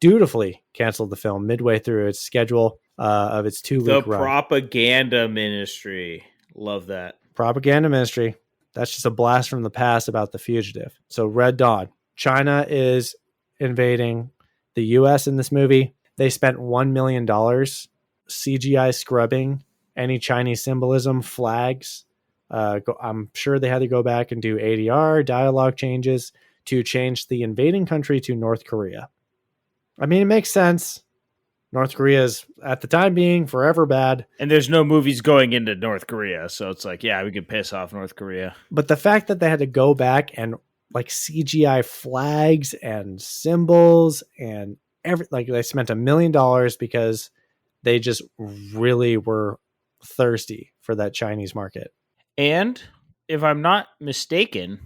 dutifully canceled the film midway through its schedule of its 2-week run. The propaganda ministry. Love that. Propaganda ministry. That's just a blast from the past about The Fugitive. So Red Dawn, China is invading the US in this movie. They spent $1 million CGI scrubbing any Chinese symbolism, flags. I'm sure they had to go back and do ADR, dialogue changes, to change the invading country to North Korea. I mean, it makes sense. North Korea is, at the time being, forever bad. And there's no movies going into North Korea, so it's like, yeah, we could piss off North Korea. But the fact that they had to go back and like CGI flags and symbols and they spent $1 million because they just really were thirsty for that Chinese market. And if I'm not mistaken,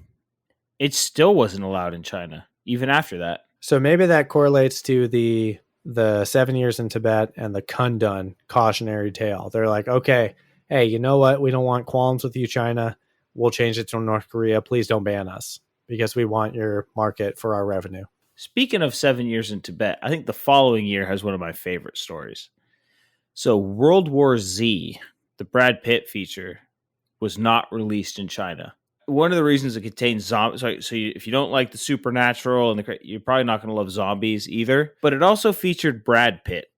it still wasn't allowed in China, even after that. So maybe that correlates to the 7 years in Tibet and the Kundun cautionary tale. They're like, okay, hey, you know what? We don't want qualms with you, China. We'll change it to North Korea. Please don't ban us because we want your market for our revenue. Speaking of 7 years in Tibet, I think the following year has one of my favorite stories. So World War Z, the Brad Pitt feature, was not released in China. One of the reasons it contains zombies, if you don't like the supernatural, you're probably not going to love zombies either. But it also featured Brad Pitt.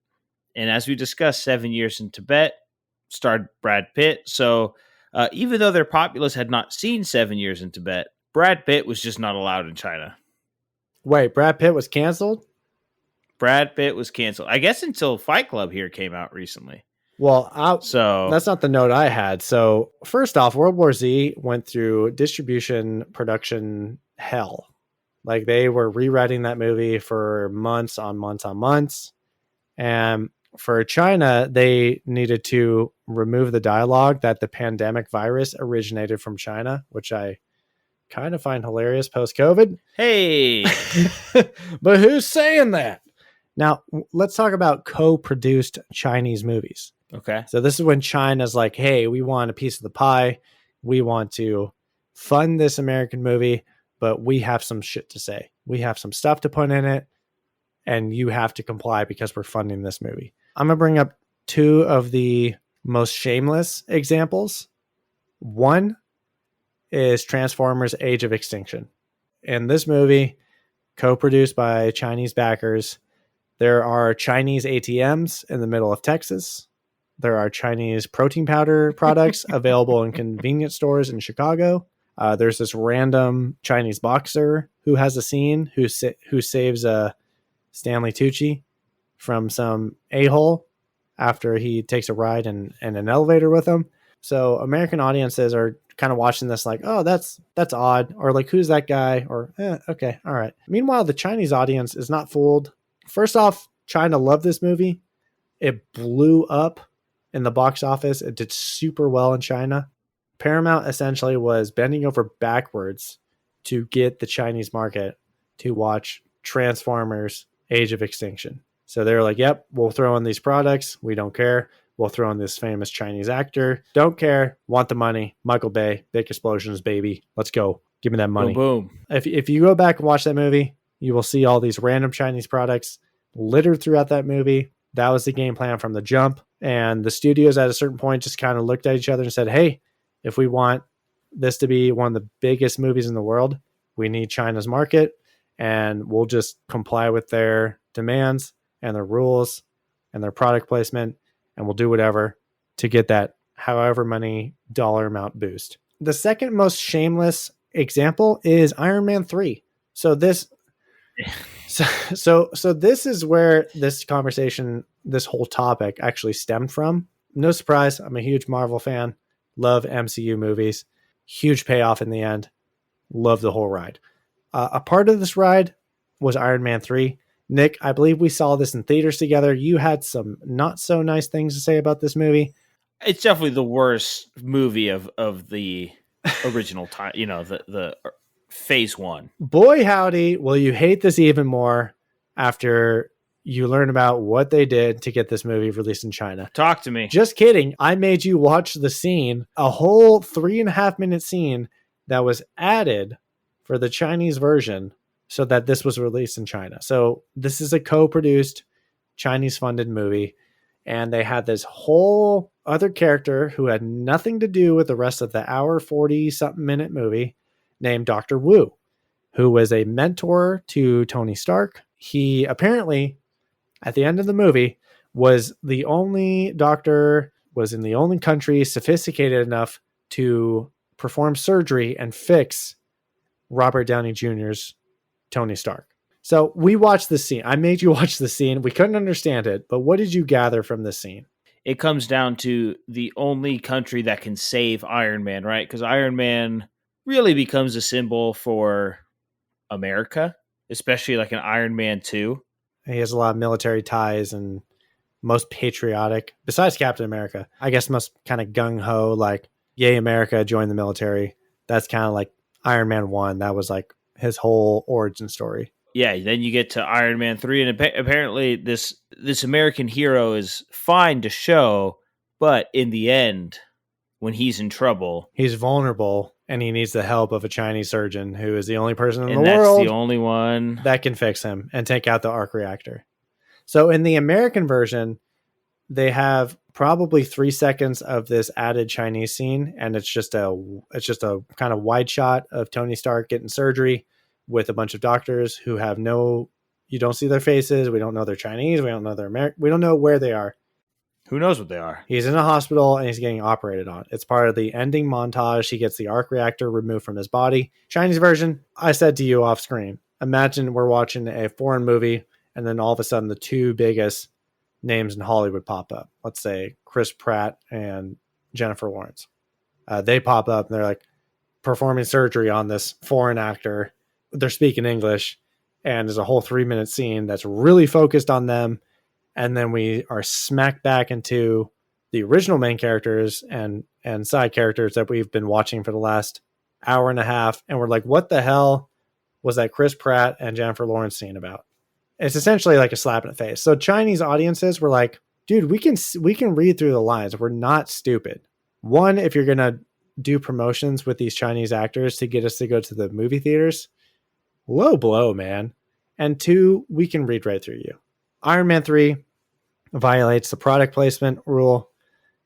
And as we discussed, 7 years in Tibet starred Brad Pitt. So even though their populace had not seen 7 years in Tibet, Brad Pitt was just not allowed in China. Wait, Brad Pitt was canceled? Brad Pitt was canceled. I guess until Fight Club here came out recently. Well, so that's not the note I had. So first off, World War Z went through distribution production hell. Like they were rewriting that movie for months on months on months. And for China, they needed to remove the dialogue that the pandemic virus originated from China, which I kind of find hilarious post-COVID. Hey! But who's saying that? Now, let's talk about co-produced Chinese movies. Okay. So this is when China's like, hey, we want a piece of the pie. We want to fund this American movie, but we have some shit to say. We have some stuff to put in it, and you have to comply because we're funding this movie. I'm going to bring up two of the most shameless examples. One is Transformers Age of Extinction. In this movie, co-produced by Chinese backers, there are Chinese ATMs in the middle of Texas. There are Chinese protein powder products available in convenience stores in Chicago. There's this random Chinese boxer who has a scene who saves Stanley Tucci from some a-hole after he takes a ride in an elevator with him. So American audiences are kind of watching this like, oh, that's odd. Or like, who's that guy? Or, okay, all right. Meanwhile, the Chinese audience is not fooled. First off, China loved this movie. It blew up in the box office. It did super well in China. Paramount essentially was bending over backwards to get the Chinese market to watch Transformers Age of Extinction. So they were like, yep, we'll throw in these products. We don't care. We'll throw in this famous Chinese actor. Don't care. Want the money. Michael Bay, big explosions, baby. Let's go. Give me that money. Boom, boom. If you go back and watch that movie, you will see all these random Chinese products littered throughout that movie. That was the game plan from the jump. And the studios at a certain point just kind of looked at each other and said, hey, if we want this to be one of the biggest movies in the world, we need China's market, and we'll just comply with their demands and their rules and their product placement, and we'll do whatever to get that however many dollar amount boost. The second most shameless example is Iron Man 3. So this is where this conversation, this whole topic actually stemmed from. No surprise, I'm a huge Marvel fan. Love MCU movies. Huge payoff in the end. Love the whole ride. A part of this ride was Iron Man 3. Nick, I believe we saw this in theaters together. You had some not so nice things to say about this movie. It's definitely the worst movie of the original time, the phase one. Boy, howdy, will you hate this even more after you learn about what they did to get this movie released in China. Talk to me. Just kidding. I made you watch the scene, a whole 3.5 minute scene that was added for the Chinese version so that this was released in China. So this is a co-produced Chinese funded movie. And they had this whole other character who had nothing to do with the rest of the hour 40 something minute movie named Dr. Wu, who was a mentor to Tony Stark. He apparently, at the end of the movie, was the only doctor, was in the only country sophisticated enough to perform surgery and fix Robert Downey Jr.'s Tony Stark. So we watched the scene. I made you watch the scene. We couldn't understand it, but what did you gather from this scene? It comes down to the only country that can save Iron Man, right? Because Iron Man really becomes a symbol for America, especially like an Iron Man 2. He has a lot of military ties and most patriotic, besides Captain America, I guess most kind of gung-ho, like, yay, America, join the military. That's kind of like Iron Man 1. That was like his whole origin story. Yeah, then you get to Iron Man 3, and apparently this American hero is fine to show, but in the end, when he's in trouble, he's vulnerable, and he needs the help of a Chinese surgeon who is the only person in the that's world the only one that can fix him and take out the arc reactor. So in the American version, they have probably 3 seconds of this added Chinese scene, and it's just a kind of wide shot of Tony Stark getting surgery with a bunch of doctors who have you don't see their faces. We don't know they're Chinese. We don't know they're American. We don't know where they are. Who knows what they are? He's in a hospital and he's getting operated on. It's part of the ending montage. He gets the arc reactor removed from his body. Chinese version, I said to you off screen, imagine we're watching a foreign movie and then all of a sudden the two biggest names in Hollywood pop up. Let's say Chris Pratt and Jennifer Lawrence. They pop up and they're like performing surgery on this foreign actor. They're speaking English, and there's a whole 3-minute scene that's really focused on them. And then we are smacked back into the original main characters and side characters that we've been watching for the last hour and a half. And we're like, what the hell was that Chris Pratt and Jennifer Lawrence scene about? It's essentially like a slap in the face. So Chinese audiences were like, dude, we can read through the lines. We're not stupid. One, if you're going to do promotions with these Chinese actors to get us to go to the movie theaters, low blow, man. And two, we can read right through you. Iron Man 3 violates the product placement rule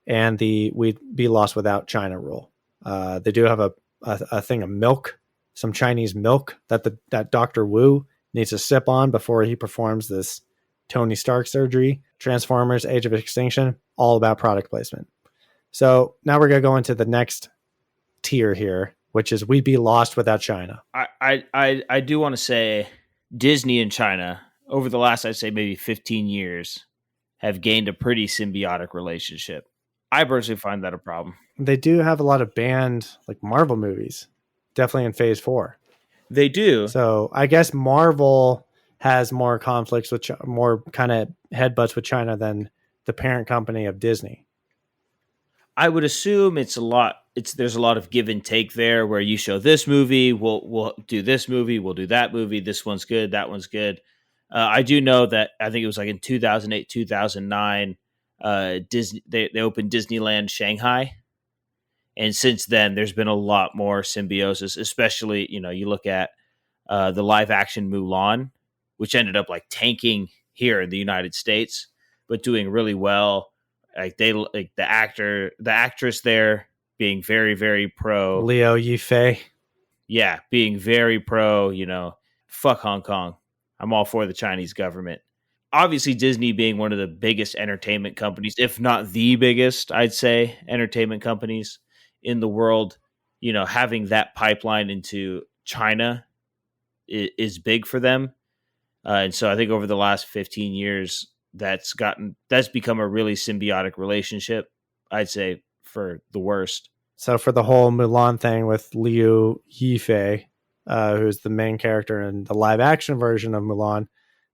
and the we'd be lost without China rule. They do have a thing of milk, some Chinese milk that Dr. Wu needs to sip on before he performs this Tony Stark surgery. Transformers, Age of Extinction, all about product placement. So now we're going to go into the next tier here, which is we'd be lost without China. I do want to say Disney and China over the last, I'd say maybe 15 years have gained a pretty symbiotic relationship. I personally find that a problem. They do have a lot of banned like Marvel movies, definitely in phase 4. They do. So I guess Marvel has more conflicts with more kind of headbutts with China than the parent company of Disney. I would assume there's a lot of give and take there where you show this movie, we'll do this movie, we'll do that movie. This one's good. That one's good. I do know that I think it was like in 2008, 2009, Disney, they opened Disneyland Shanghai. And since then, there's been a lot more symbiosis, especially, you look at the live action Mulan, which ended up like tanking here in the United States, but doing really well. Like the actress there being very, very pro. Liu Yifei. Yeah, being very pro, fuck Hong Kong. I'm all for the Chinese government. Obviously, Disney being one of the biggest entertainment companies, if not the biggest, I'd say, entertainment companies in the world, having that pipeline into China is big for them. And so I think over the last 15 years, that's become a really symbiotic relationship, I'd say, for the worst. So for the whole Mulan thing with Liu Yifei, who's the main character in the live action version of Mulan,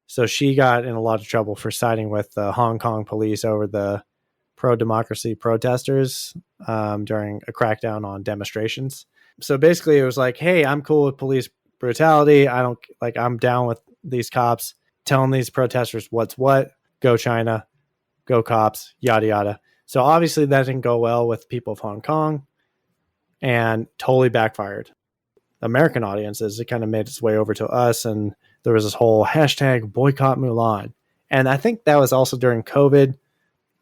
so she got in a lot of trouble for siding with the Hong Kong police over the pro-democracy protesters during a crackdown on demonstrations. So basically it was like, hey, I'm cool with police brutality. I'm down with these cops telling these protesters what's what. Go China, go cops, yada, yada. So obviously that didn't go well with people of Hong Kong and totally backfired. American audiences, it kind of made its way over to us, and there was this whole hashtag boycott Mulan. And I think that was also during COVID.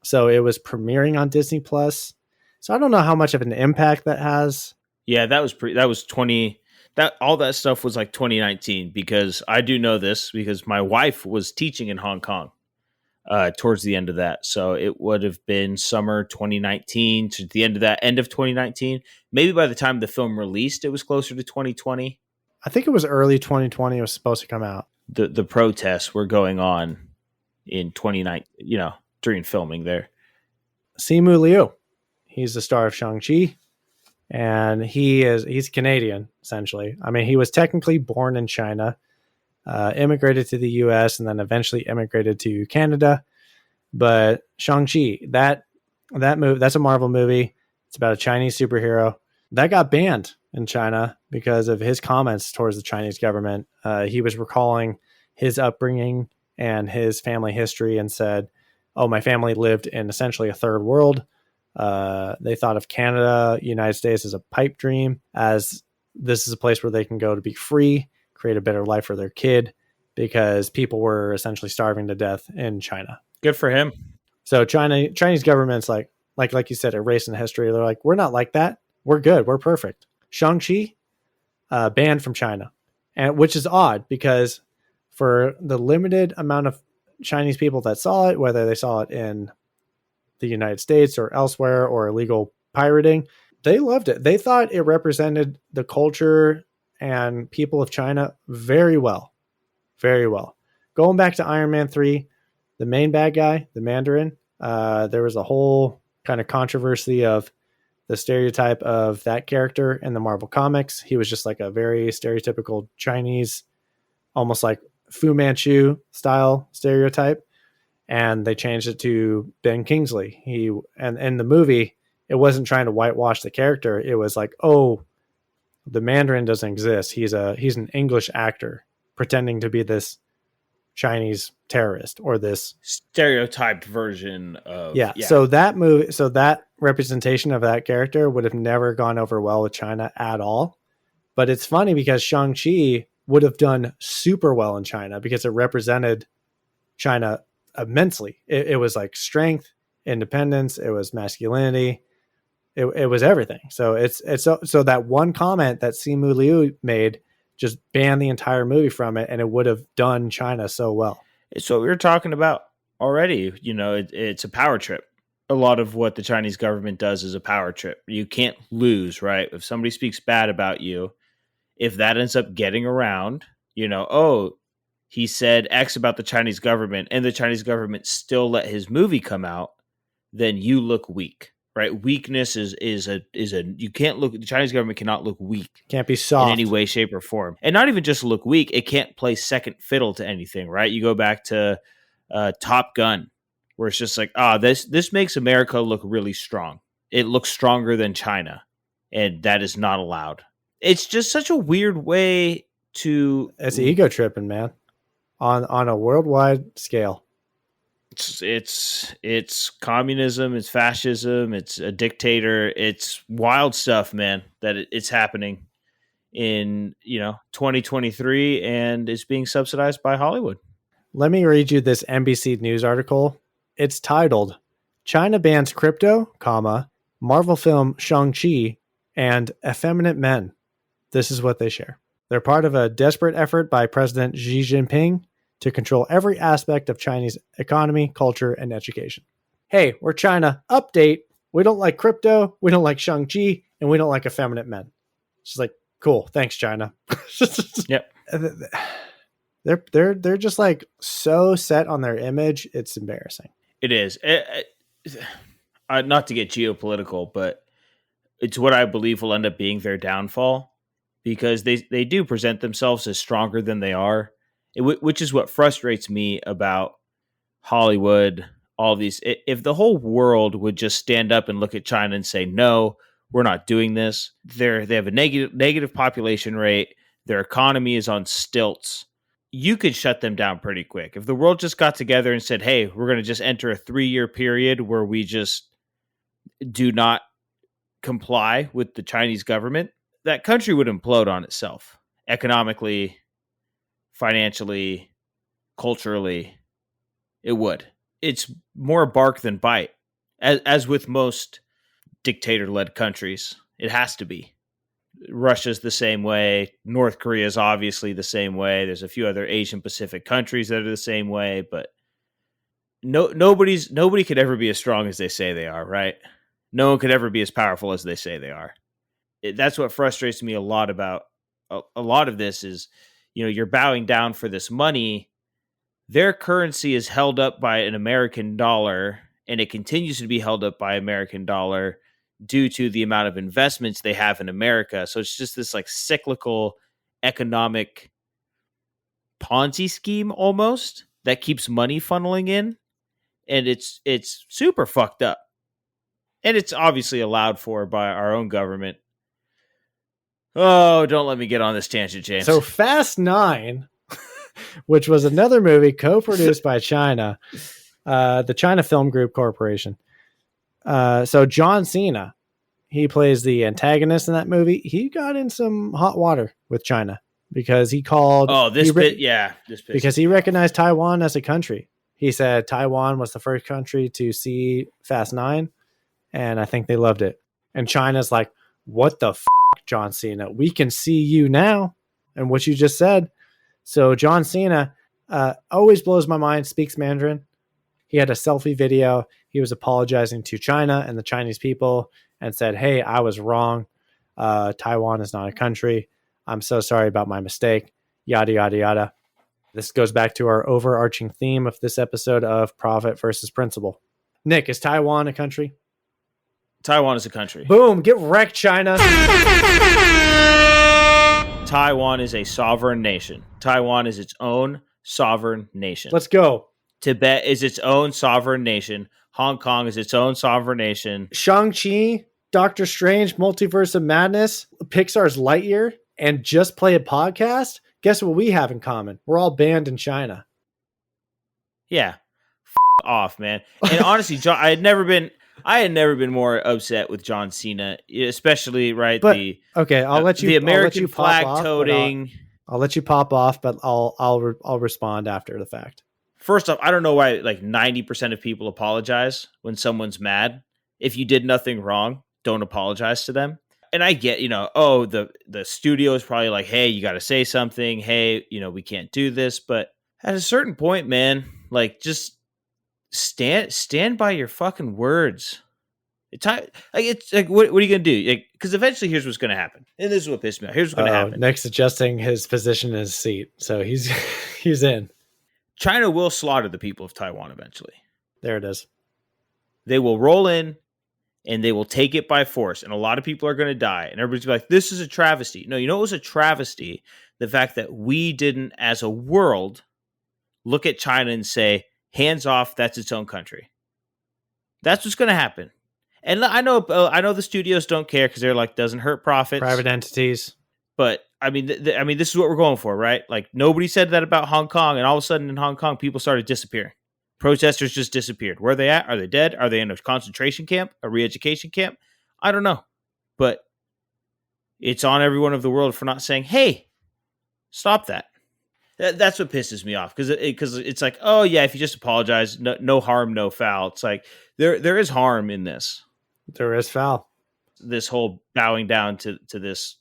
So it was premiering on Disney Plus. So I don't know how much of an impact that has. Yeah, that was That all that stuff was like 2019, because I do know this because my wife was teaching in Hong Kong towards the end of that. So it would have been summer 2019 to the end of that, end of 2019. Maybe by the time the film released, it was closer to 2020. I think it was early 2020 it was supposed to come out. The protests were going on in 2019, during filming there. Simu Liu, he's the star of Shang-Chi, and he's Canadian, essentially. I mean, he was technically born in China, immigrated to the US, and then eventually immigrated to Canada. But Shang-Chi, that's a Marvel movie. It's about a Chinese superhero that got banned in China because of his comments towards the Chinese government. He was recalling his upbringing and his family history and said, "Oh, my family lived in essentially a third world. They thought of Canada, United States as a pipe dream, as this is a place where they can go to be free, create a better life for their kid, because people were essentially starving to death in China." Good for him. So Chinese government's like you said, erasing history. They're like, we're not like that. We're good. We're perfect. Shang-Chi, banned from China, and which is odd because for the limited amount of Chinese people that saw it, whether they saw it in the United States or elsewhere or illegal pirating, they loved it. They thought it represented the culture and people of China very well. Very well. Going back to Iron Man 3, the main bad guy, the Mandarin, there was a whole kind of controversy of the stereotype of that character in the Marvel comics. He was just like a very stereotypical Chinese, almost like Fu Manchu style stereotype. And they changed it to Ben Kingsley. And in the movie, it wasn't trying to whitewash the character. It was like, oh, the Mandarin doesn't exist. He's an English actor pretending to be this Chinese terrorist or this stereotyped version of So that representation of that character would have never gone over well with China at all. But it's funny because Shang-Chi would have done super well in China because it represented China immensely. It was like strength, independence, it was masculinity, it was everything. So it's so that one comment that Simu Liu made just banned the entire movie from it, and it would have done China so well. It's what we were talking about already. It's a power trip. A lot of what the Chinese government does is a power trip. You can't lose, right? If somebody speaks bad about you, if that ends up getting around, he said X about the Chinese government, and the Chinese government still let his movie come out, then you look weak, right? Weakness is you can't look. The Chinese government cannot look weak. Can't be soft in any way, shape, or form, and not even just look weak. It can't play second fiddle to anything, right? You go back to Top Gun, where it's just like, this makes America look really strong. It looks stronger than China, and that is not allowed. It's just such a weird way to. It's ego tripping, man. On a worldwide scale. It's communism, it's fascism, it's a dictator, it's wild stuff, man, that it's happening in 2023, and it's being subsidized by Hollywood. Let me read you this NBC News article. It's titled "China Bans Crypto, Marvel Film Shang-Chi and Effeminate Men." This is what they share. They're part of a desperate effort by President Xi Jinping to control every aspect of Chinese economy, culture, and education. Hey, we're China. Update. We don't like crypto. We don't like Shang-Chi, and we don't like effeminate men. It's like, cool. Thanks, China. Yep. They're just like so set on their image. It's embarrassing. It is. Not to get geopolitical, but it's what I believe will end up being their downfall, because they do present themselves as stronger than they are, which is what frustrates me about Hollywood. All these, if the whole world would just stand up and look at China and say, no, we're not doing this. They have a negative population rate. Their economy is on stilts. You could shut them down pretty quick. If the world just got together and said, hey, we're going to just enter a 3-year period where we just do not comply with the Chinese government, that country would implode on itself economically, financially, culturally. It would. It's more bark than bite, as with most dictator-led countries. It has to be. Russia's the same way. North Korea is obviously the same way. There's a few other Asian Pacific countries that are the same way, but nobody could ever be as strong as they say they are, right? No one could ever be as powerful as they say they are. That's what frustrates me a lot about a lot of this is, you're bowing down for this money. Their currency is held up by an American dollar, and it continues to be held up by American dollar due to the amount of investments they have in America. So it's just this like cyclical economic Ponzi scheme almost that keeps money funneling in. And it's super fucked up. And it's obviously allowed for by our own government. Oh, don't let me get on this tangent, James. So Fast 9, which was another movie co-produced by China, the China Film Group Corporation. So John Cena, he plays the antagonist in that movie. He got in some hot water with China because he called. Oh, this bit. Because he recognized Taiwan as a country. He said Taiwan was the first country to see Fast 9, and I think they loved it. And China's like, what the John Cena? We can see you now. And what you just said. So John Cena always blows my mind, speaks Mandarin. He had a selfie video. He was apologizing to China and the Chinese people and said, hey, I was wrong. Taiwan is not a country. I'm so sorry about my mistake. Yada, yada, yada. This goes back to our overarching theme of this episode of profit versus principle. Nick, is Taiwan a country? Taiwan is a country. Boom. Get wrecked, China. Taiwan is a sovereign nation. Taiwan is its own sovereign nation. Let's go. Tibet is its own sovereign nation. Hong Kong is its own sovereign nation. Shang-Chi, Doctor Strange, Multiverse of Madness, Pixar's Lightyear, and Just Play a Podcast. Guess what we have in common? We're all banned in China. Yeah. Off, man. And honestly, John, I had never been more upset with John Cena, especially okay, I'll let you. The American I'll let you flag toting. I'll let you pop off, but I'll respond after the fact. First off, I don't know why 90% of people apologize when someone's mad. If you did nothing wrong, don't apologize to them. And I get, the studio is probably like, hey, you got to say something. Hey, we can't do this. But at a certain point, man, just stand by your fucking words. It's like, what are you going to do? Because eventually here's what's going to happen. And this is what pissed me off. Here's what's going to happen. Nick's adjusting his position in his seat. So he's in. China will slaughter the people of Taiwan eventually. There it is. They will roll in and they will take it by force. And a lot of people are going to die. And everybody's like, this is a travesty. No, it was a travesty. The fact that we didn't, as a world, look at China and say, hands off, that's its own country. That's what's going to happen. And I know the studios don't care because they're like, doesn't hurt profits. Private entities. But I mean, this is what we're going for, right? Like nobody said that about Hong Kong, and all of a sudden in Hong Kong, people started disappearing. Protesters just disappeared. Where are they at? Are they dead? Are they in a concentration camp? A re-education camp? I don't know. But it's on everyone of the world for not saying, hey, stop that. That's what pisses me off because it's like, oh yeah, if you just apologize, no harm, no foul. It's like there is harm in this. There is foul. This whole bowing down to this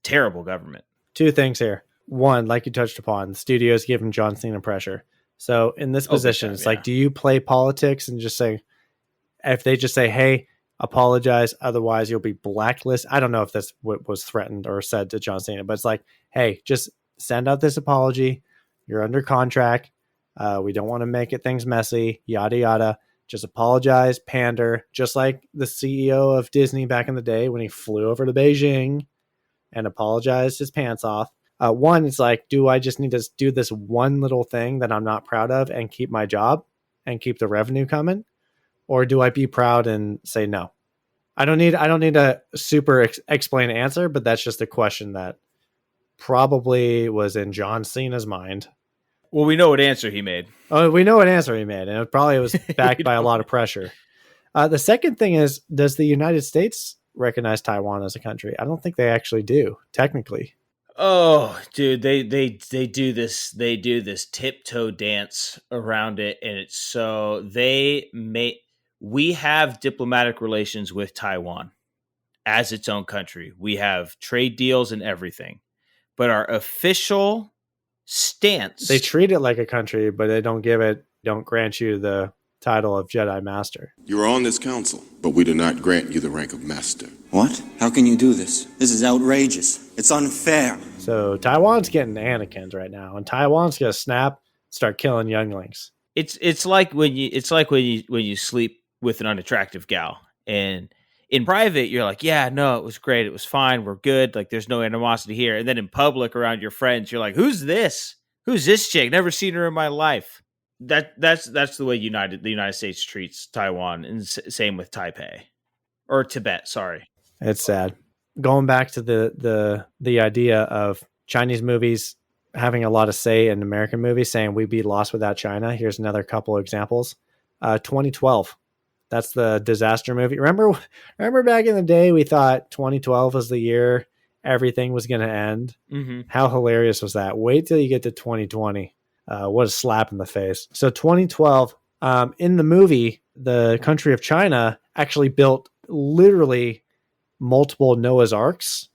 terrible government. Two things here. One, like you touched upon, the studio's giving John Cena pressure. So in this position, it's like, do you play politics and just say, if they just say, hey, apologize, otherwise you'll be blacklisted. I don't know if that's what was threatened or said to John Cena, but it's like, hey, just send out this apology. You're under contract. We don't want to make things messy, yada, yada. Just apologize, pander, just like the CEO of Disney back in the day when he flew over to Beijing and apologized his pants off. One, it's like, do I just need to do this one little thing that I'm not proud of and keep my job and keep the revenue coming? Or do I be proud and say no? I don't need a super explain answer, but that's just a question that probably was in John Cena's mind. Well, we know what answer he made. Oh, we know what answer he made, and it probably was backed by a lot of pressure. The second thing is, does the United States recognize Taiwan as a country? I don't think they actually do, technically. Oh, dude, they do this tiptoe dance around it, and it's so we have diplomatic relations with Taiwan. as its own country. We have trade deals and everything. But our official stance... They treat it like a country, but they don't grant you the title of Jedi Master. You are on this council, but we do not grant you the rank of Master. What? How can you do this? This is outrageous. It's unfair. So Taiwan's getting Anakins right now, and Taiwan's gonna snap, start killing younglings. It's like when you sleep with an unattractive gal, and in private you're like, yeah, no, it was great, it was fine, we're good, like there's no animosity here, and then in public around your friends you're like, who's this chick, never seen her in my life. That's the way the United States treats Taiwan, and same with Taipei or Tibet. Sorry, it's sad. Going back to the idea of Chinese movies having a lot of say in American movies, saying we'd be lost without China. Here's another couple of examples. 2012. That's the disaster movie. Remember back in the day, we thought 2012 was the year everything was going to end. Mm-hmm. How hilarious was that? Wait till you get to 2020. What a slap in the face. So 2012, in the movie, the country of China actually built literally multiple Noah's Arks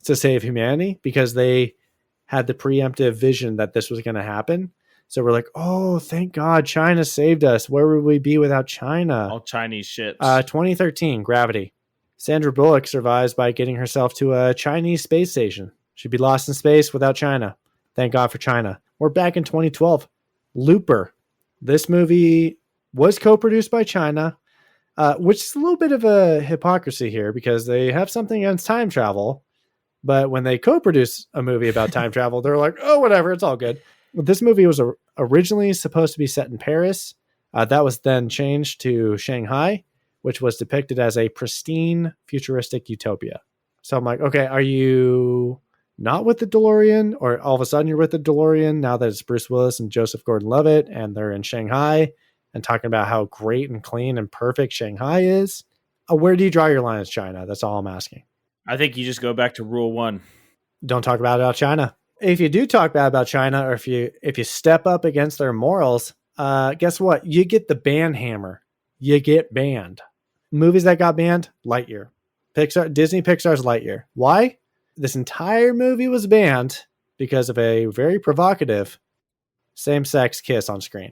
to save humanity because they had the preemptive vision that this was going to happen. So we're like, oh, thank God China saved us. Where would we be without China? All Chinese ships. 2013, Gravity. Sandra Bullock survives by getting herself to a Chinese space station. She'd be lost in space without China. Thank God for China. We're back in 2012. Looper. This movie was co-produced by China, which is a little bit of a hypocrisy here because they have something against time travel. But when they co-produce a movie about time travel, they're like, oh, whatever, it's all good. This movie was originally supposed to be set in Paris. That was then changed to Shanghai, which was depicted as a pristine, futuristic utopia. So I'm like, okay, are you not with the DeLorean? Or all of a sudden you're with the DeLorean now that it's Bruce Willis and Joseph Gordon-Levitt and they're in Shanghai and talking about how great and clean and perfect Shanghai is? Where do you draw your line as China? That's all I'm asking. I think you just go back to rule one. Don't talk bad about China. If you do talk bad about China, or if you step up against their morals, guess what? You get the ban hammer. You get banned. Movies that got banned, Lightyear. Disney Pixar's Lightyear. Why? This entire movie was banned because of a very provocative same-sex kiss on screen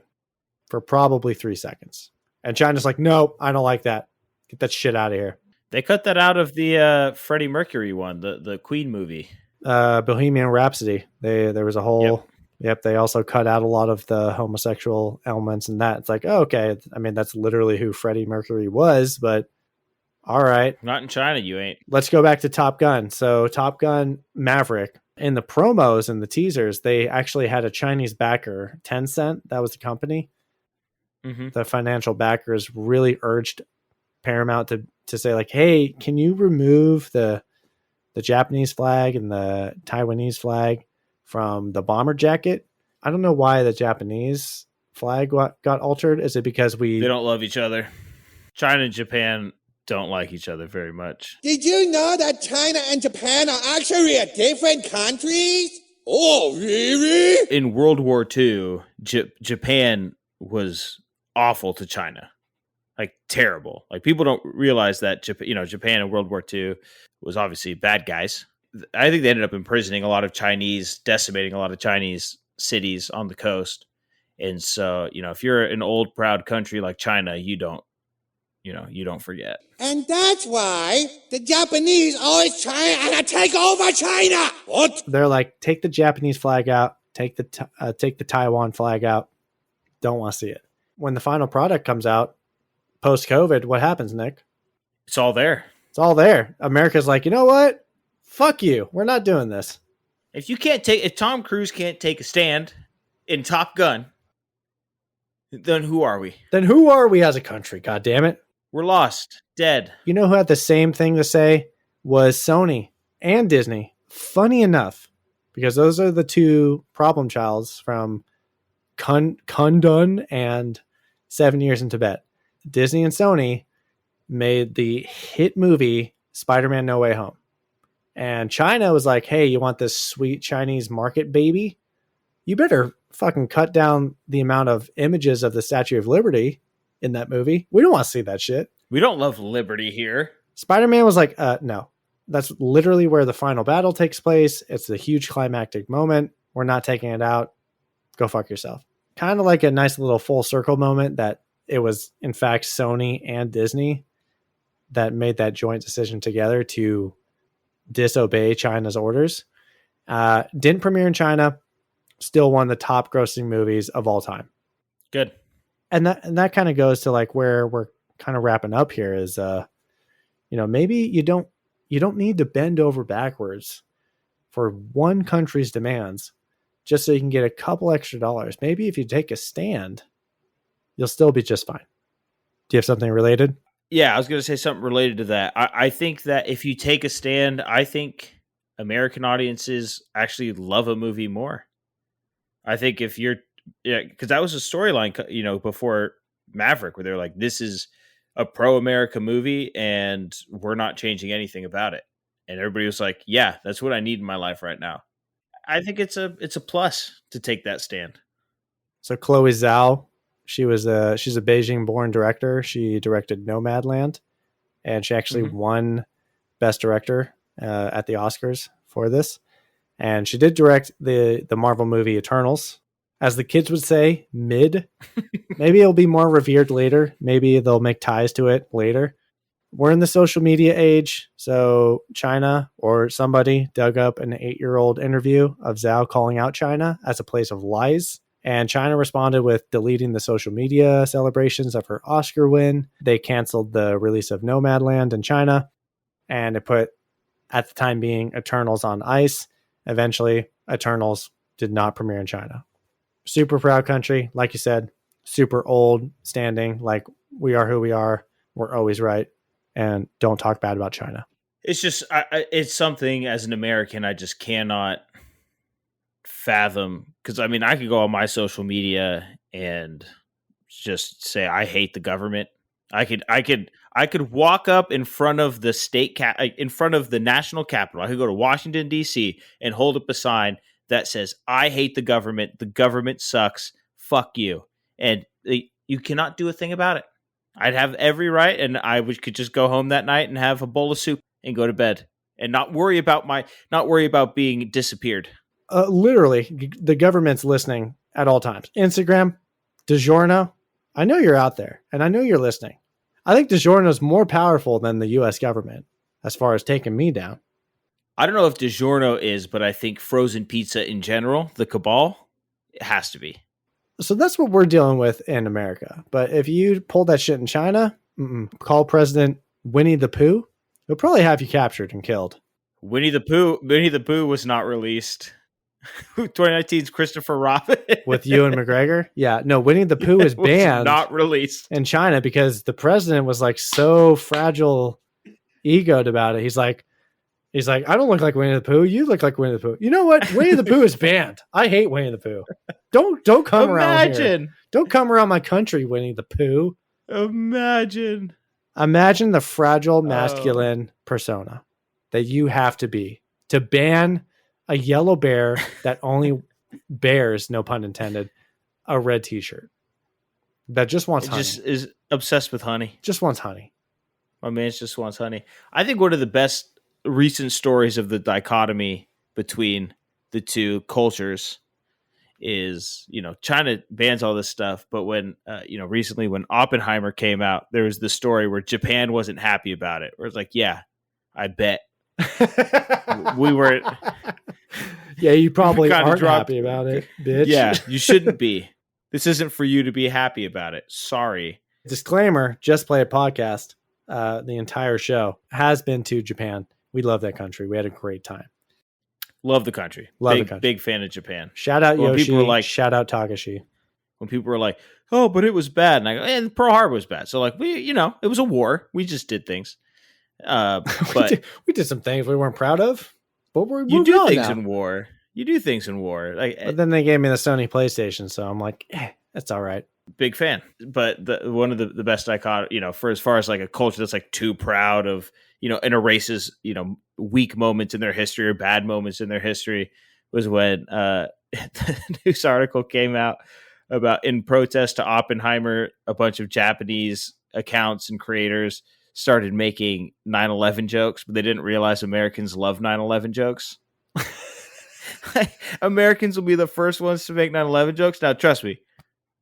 for probably 3 seconds. And China's like, no, I don't like that. Get that shit out of here. They cut that out of the Freddie Mercury one, the Queen movie. Bohemian Rhapsody. There was a whole... Yep, they also cut out a lot of the homosexual elements in that. It's like, oh, okay. I mean, that's literally who Freddie Mercury was, but all right. Not in China, you ain't. Let's go back to Top Gun. So Top Gun Maverick, in the promos and the teasers, they actually had a Chinese backer, Tencent. That was the company. Mm-hmm. The financial backers really urged Paramount to say like, hey, can you remove the Japanese flag and the Taiwanese flag from the bomber jacket? I don't know why the Japanese flag got altered. Is it because they don't love each other? China and Japan don't like each other very much. Did you know that China and Japan are actually different countries? Oh, really? In World War II, Japan was awful to China. Like terrible. Like people don't realize that Japan in World War II was obviously bad guys. I think they ended up imprisoning a lot of Chinese, decimating a lot of Chinese cities on the coast. And so, if you're an old, proud country like China, you don't forget. And that's why the Japanese always try to take over China. What? They're like, take the Japanese flag out, take the Taiwan flag out. Don't want to see it. When the final product comes out, post-COVID, what happens, Nick? It's all there. It's all there. America's like, you know what? Fuck you. We're not doing this. If Tom Cruise can't take a stand in Top Gun, then who are we? Then who are we as a country? God damn it. We're lost. Dead. You know who had the same thing to say was Sony and Disney. Funny enough, because those are the two problem childs from Kundun and 7 Years in Tibet. Disney and Sony made the hit movie Spider-Man No Way Home. And China was like, hey, you want this sweet Chinese market, baby? You better fucking cut down the amount of images of the Statue of Liberty in that movie. We don't want to see that shit. We don't love liberty here. Spider-Man was like, no, that's literally where the final battle takes place. It's a huge climactic moment. We're not taking it out. Go fuck yourself. Kind of like a nice little full circle moment that it was, in fact, Sony and Disney that made that joint decision together to disobey China's orders. Didn't premiere in China. Still one of the top grossing movies of all time. Good. And that kind of goes to like where we're kind of wrapping up here is, maybe you don't need to bend over backwards for one country's demands just so you can get a couple extra dollars. Maybe if you take a stand, you'll still be just fine. Do you have something related? Yeah, I was going to say something related to that. I think that if you take a stand, I think American audiences actually love a movie more. I think if you're, because that was a storyline, before Maverick, where they're like, this is a pro-America movie and we're not changing anything about it. And everybody was like, yeah, that's what I need in my life right now. I think it's a plus to take that stand. So Chloe Zhao, she's a Beijing-born director. She directed Nomadland, and she actually won Best Director at the Oscars for this. And she did direct the Marvel movie Eternals. As the kids would say, mid. Maybe it'll be more revered later. Maybe they'll make ties to it later. We're in the social media age, so China or somebody dug up an 8-year-old interview of Zhao calling out China as a place of lies. And China responded with deleting the social media celebrations of her Oscar win. They canceled the release of Nomadland in China, and it put, at the time being, Eternals on ice. Eventually, Eternals did not premiere in China. Super proud country, like you said, super old standing, like we are who we are. We're always right. And don't talk bad about China. It's just, it's something as an American, I just cannot fathom. Because I mean, I could go on my social media and just say, I hate the government. I could walk up in front of the in front of the national capitol. I could go to Washington, D.C. and hold up a sign that says, I hate the government. The government sucks. Fuck you. And you cannot do a thing about it. I'd have every right, and I could just go home that night and have a bowl of soup and go to bed and not worry about being disappeared. Literally, the government's listening at all times. Instagram, DiGiorno, I know you're out there, and I know you're listening. I think DiGiorno is more powerful than the U.S. government as far as taking me down. I don't know if DiGiorno is, but I think frozen pizza in general, the cabal, it has to be. So that's what we're dealing with in America. But if you pull that shit in China, call President Winnie the Pooh, he'll probably have you captured and killed. Winnie the Pooh was not released. 2019's Christopher Robin. With Ewan McGregor? Yeah. No, Winnie the Pooh is banned. Not released. In China because the president was like so fragile egoed about it. He's like, I don't look like Winnie the Pooh. You look like Winnie the Pooh. You know what? Winnie the Pooh is banned. I hate Winnie the Pooh. Don't come around here. Don't come around my country, Winnie the Pooh. Imagine the fragile masculine persona that you have to be to ban a yellow bear that only bears, no pun intended, a red t-shirt that just wants honey. Just is obsessed with honey. Just wants honey. My man just wants honey. I think one of the best recent stories of the dichotomy between the two cultures is, China bans all this stuff, but when, recently when Oppenheimer came out, there was this story where Japan wasn't happy about it. Where it's like, yeah, I bet. We were. Yeah, you probably aren't happy about it, bitch. Yeah, you shouldn't be. This isn't for you to be happy about it. Sorry. Disclaimer, Just Play a Podcast, the entire show has been to Japan. We love that country. We had a great time. Love the country. Big fan of Japan. Shout out Yoshi. People were like, shout out Takashi. When people were like, oh, but it was bad. And I go, and Pearl Harbor was bad. So like, it was a war. We just did things. But we did some things we weren't proud of. But you do things in war. You do things in war. But then they gave me the Sony PlayStation. So I'm like, that's all right. Big fan. But one of the best for as far as like a culture that's like too proud of, and erases, weak moments in their history or bad moments in their history was when the news article came out about in protest to Oppenheimer, a bunch of Japanese accounts and creators started making 9/11 jokes, but they didn't realize Americans love 9/11 jokes. Americans will be the first ones to make 9/11 jokes. Now, trust me,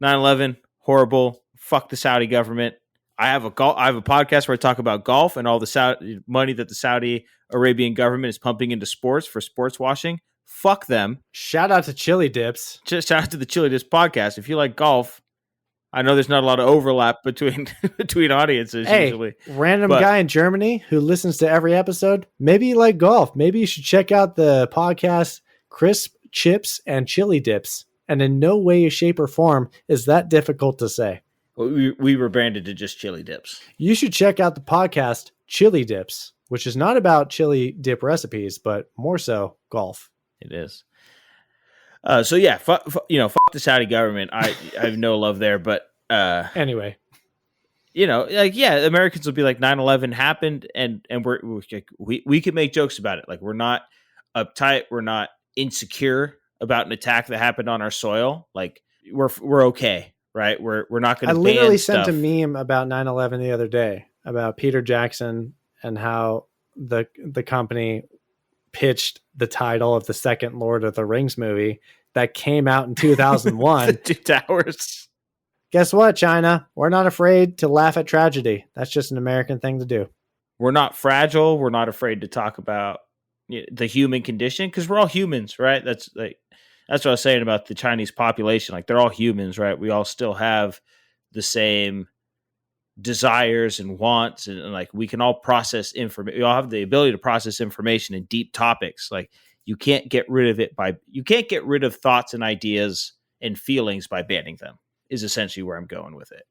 9/11 horrible. Fuck the Saudi government. I have a podcast where I talk about golf and all the money that the Saudi Arabian government is pumping into sports for sports washing. Fuck them. Shout out to Chili Dips. Just shout out to the Chili Dips podcast. If you like golf, I know there's not a lot of overlap between audiences usually. Random guy in Germany who listens to every episode. Maybe you like golf. Maybe you should check out the podcast Crisp Chips and Chili Dips. And in no way, shape, or form is that difficult to say. We rebranded to just Chili Dips. You should check out the podcast Chili Dips, which is not about chili dip recipes, but more so golf. It is. So yeah, fuck the Saudi government. I have no love there, but anyway, Americans will be like 9/11 happened, and we can make jokes about it. Like, we're not uptight, we're not insecure about an attack that happened on our soil. Like, we're okay, right? We're not going to. I literally sent a meme about 9/11 the other day about Peter Jackson and how the company pitched the title of the second Lord of the Rings movie that came out in 2001. The Two Towers. Guess what, China? We're not afraid to laugh at tragedy. That's just an American thing to do. We're not fragile. We're not afraid to talk about the human condition because we're all humans, right? That's what I was saying about the Chinese population. Like, they're all humans, right? We all still have the same desires and wants, and like, we can all process information. We all have the ability to process information in deep topics. Like, you can't get rid of thoughts and ideas and feelings by banning them, is essentially where I'm going with it.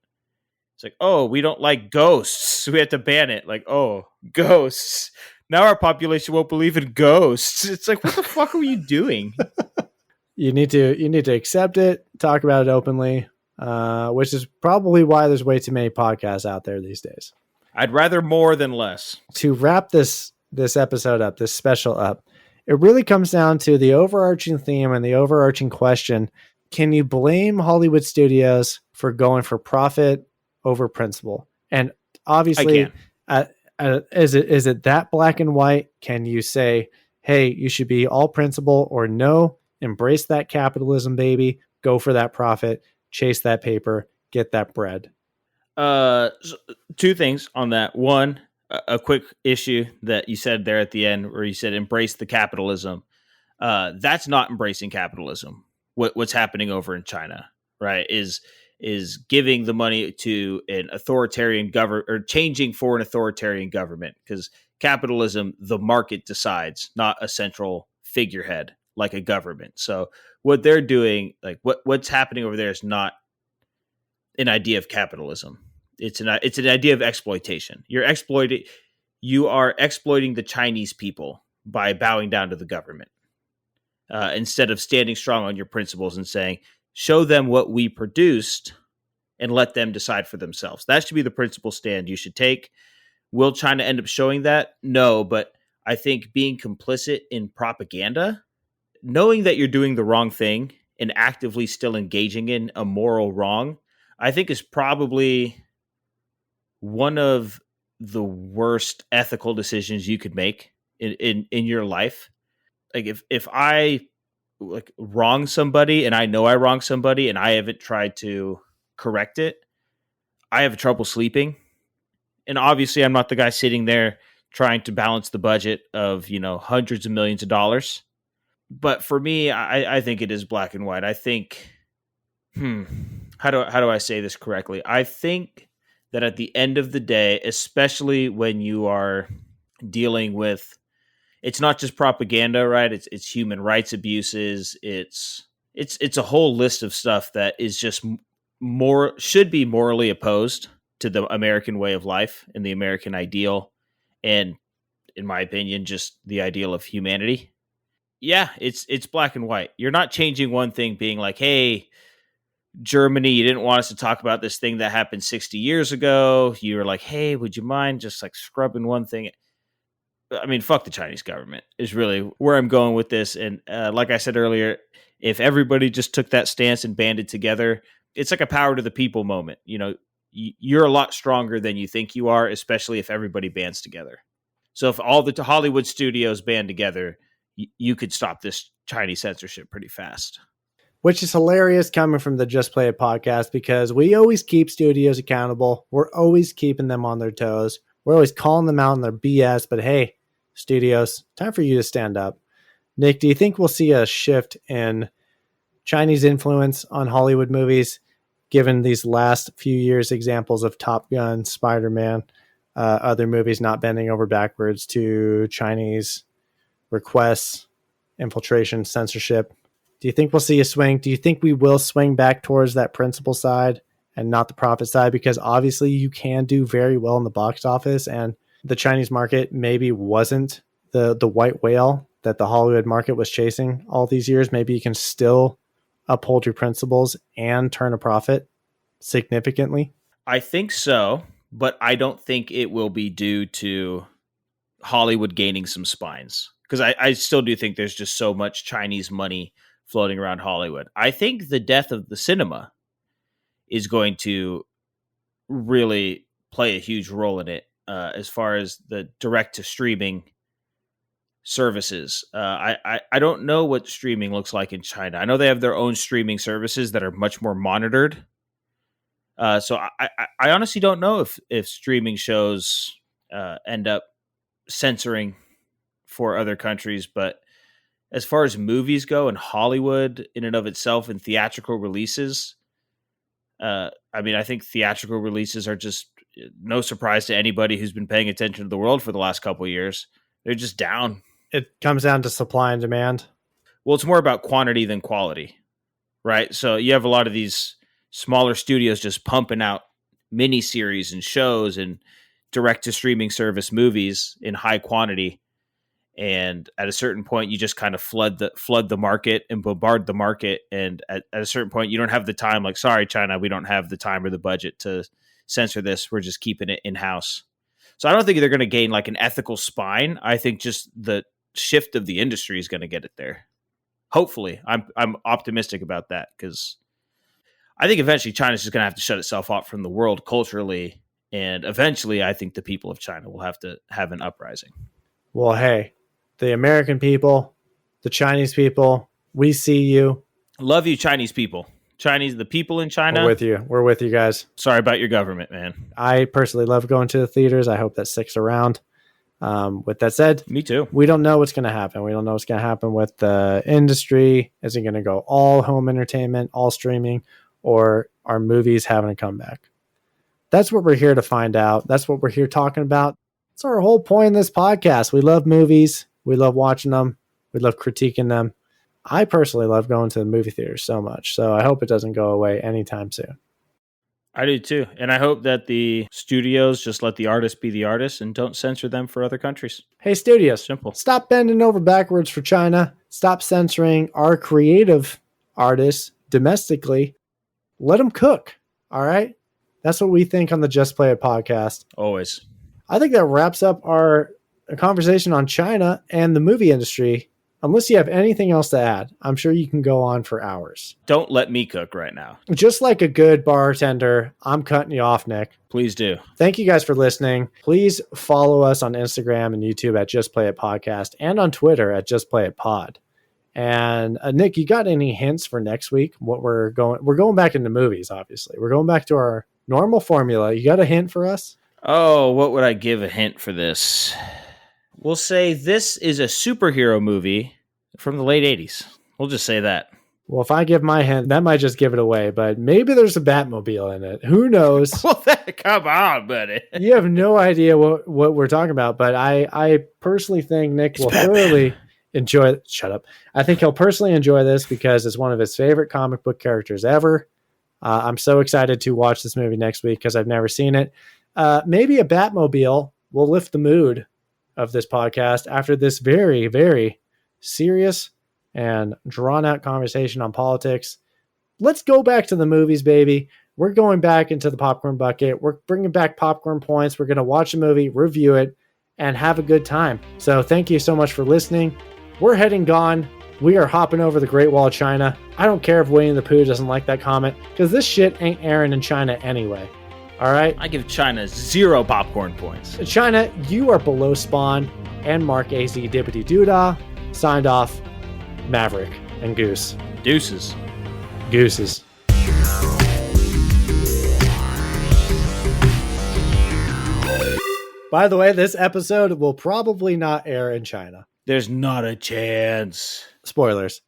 It's like, oh, we don't like ghosts, so we have to ban it. Like, oh, ghosts. Now our population won't believe in ghosts. It's like, what the fuck are you doing? You need to accept it, talk about it openly, which is probably why there's way too many podcasts out there these days. I'd rather more than less. To wrap this episode up, this special up, it really comes down to the overarching theme and the overarching question: can you blame Hollywood studios for going for profit over principle? And obviously, is it that black and white? Can you say, hey, you should be all principle, or no, embrace that capitalism, baby, go for that profit, chase that paper, get that bread? Two things on that. One, a quick issue that you said there at the end where you said embrace the capitalism. That's not embracing capitalism. What's happening over in China, right, is giving the money to an authoritarian government, or changing for an authoritarian government, because capitalism, the market decides, not a central figurehead like a government. So what they're doing, like what's happening over there, is not an idea of capitalism. It's an idea of exploitation. You are exploiting the Chinese people by bowing down to the government. Instead of standing strong on your principles and saying, show them what we produced and let them decide for themselves. That should be the principle stand you should take. Will China end up showing that? No, but I think being complicit in propaganda, knowing that you're doing the wrong thing and actively still engaging in a moral wrong, I think is probably one of the worst ethical decisions you could make in your life. Like, if I like wrong somebody and I know I wronged somebody and I haven't tried to correct it, I have trouble sleeping. And obviously I'm not the guy sitting there trying to balance the budget of, hundreds of millions of dollars. But for me, I think it is black and white. I think, how do I say this correctly? I think that at the end of the day, especially when you are dealing with, it's not just propaganda, right? It's human rights abuses. It's a whole list of stuff that is just should be morally opposed to the American way of life and the American ideal. And in my opinion, just the ideal of humanity. Yeah, it's black and white. You're not changing one thing being like, hey, Germany, you didn't want us to talk about this thing that happened 60 years ago. You were like, hey, would you mind just like scrubbing one thing? I mean, fuck the Chinese government is really where I'm going with this. And like I said earlier, if everybody just took that stance and banded together, it's like a power to the people moment. you're a lot stronger than you think you are, especially if everybody bands together. So if all the Hollywood studios band together, you could stop this Chinese censorship pretty fast. Which is hilarious coming from the Just Play It podcast, because we always keep studios accountable. We're always keeping them on their toes. We're always calling them out on their BS. But hey, studios, time for you to stand up. Nick, do you think we'll see a shift in Chinese influence on Hollywood movies, given these last few years examples of Top Gun, Spider-Man, other movies not bending over backwards to Chinese requests, infiltration, censorship? Do you think we'll see a swing? Do you think we will swing back towards that principle side and not the profit side? Because obviously you can do very well in the box office, and the Chinese market maybe wasn't the white whale that the Hollywood market was chasing all these years. Maybe you can still uphold your principles and turn a profit significantly. I think so, but I don't think it will be due to Hollywood gaining some spines, because I still do think there's just so much Chinese money floating around Hollywood. I think the death of the cinema is going to really play a huge role in it, as far as the direct to streaming services. I don't know what streaming looks like in China. I know they have their own streaming services that are much more monitored. So I honestly don't know if streaming shows end up censoring for other countries, but as far as movies go and Hollywood in and of itself and theatrical releases, I think theatrical releases are just no surprise to anybody who's been paying attention to the world for the last couple of years. They're just down. It comes down to supply and demand. Well, it's more about quantity than quality, right? So you have a lot of these smaller studios just pumping out miniseries and shows and direct to streaming service movies in high quantity. And at a certain point, you just kind of flood the market and bombard the market. And at a certain point, you don't have the time. Like, sorry, China, we don't have the time or the budget to censor this. We're just keeping it in house. So I don't think they're going to gain like an ethical spine. I think just the shift of the industry is going to get it there. Hopefully, I'm optimistic about that, because I think eventually China's just going to have to shut itself off from the world culturally, and eventually, I think the people of China will have to have an uprising. Well, hey. The American people, the Chinese people, we see you. Love you, Chinese people. The people in China. We're with you guys. Sorry about your government, man. I personally love going to the theaters. I hope that sticks around. With that said, me too. We don't know what's going to happen. We don't know what's going to happen with the industry. Is it going to go all home entertainment, all streaming, or are movies having a comeback? That's what we're here to find out. That's what we're here talking about. That's our whole point in this podcast. We love movies. We love watching them. We love critiquing them. I personally love going to the movie theaters so much. So I hope it doesn't go away anytime soon. I do too. And I hope that the studios just let the artists be the artists and don't censor them for other countries. Hey, studios. Simple. Stop bending over backwards for China. Stop censoring our creative artists domestically. Let them cook. All right? That's what we think on the Just Play It podcast. Always. I think that wraps up our conversation on China and the movie industry. Unless you have anything else to add, I'm sure you can go on for hours. Don't let me cook right now. Just like a good bartender, I'm cutting you off, Nick. Please do. Thank you guys for listening. Please follow us on Instagram and YouTube at Just Play It Podcast, and on Twitter at Just Play It Pod. And Nick, you got any hints for next week? We're going back into movies, obviously. We're going back to our normal formula. You got a hint for us? Oh, what would I give a hint for this? We'll say this is a superhero movie from the late 80s. We'll just say that. Well, if I give my hint, that might just give it away, but maybe there's a Batmobile in it. Who knows? Well, come on, buddy. You have no idea what we're talking about, but I personally think Nick will thoroughly enjoy it. Shut up. I think he'll personally enjoy this because it's one of his favorite comic book characters ever. I'm so excited to watch this movie next week because I've never seen it. Maybe a Batmobile will lift the mood of this podcast after this very, very serious and drawn out conversation on politics. Let's go back to the movies, baby. We're going back into the popcorn bucket. We're bringing back popcorn points. We're going to watch a movie, review it, and have a good time. So thank you so much for listening. We're heading gone. We are hopping over the Great Wall of China. I don't care if Winnie the Pooh doesn't like that comment, because this shit ain't airing in China anyway. All right. I give China 0 popcorn points. China, you are below Spawn and Mark AZ Dippity Doodah. Signed off, Maverick and Goose. Deuces. Gooses. By the way, this episode will probably not air in China. There's not a chance. Spoilers.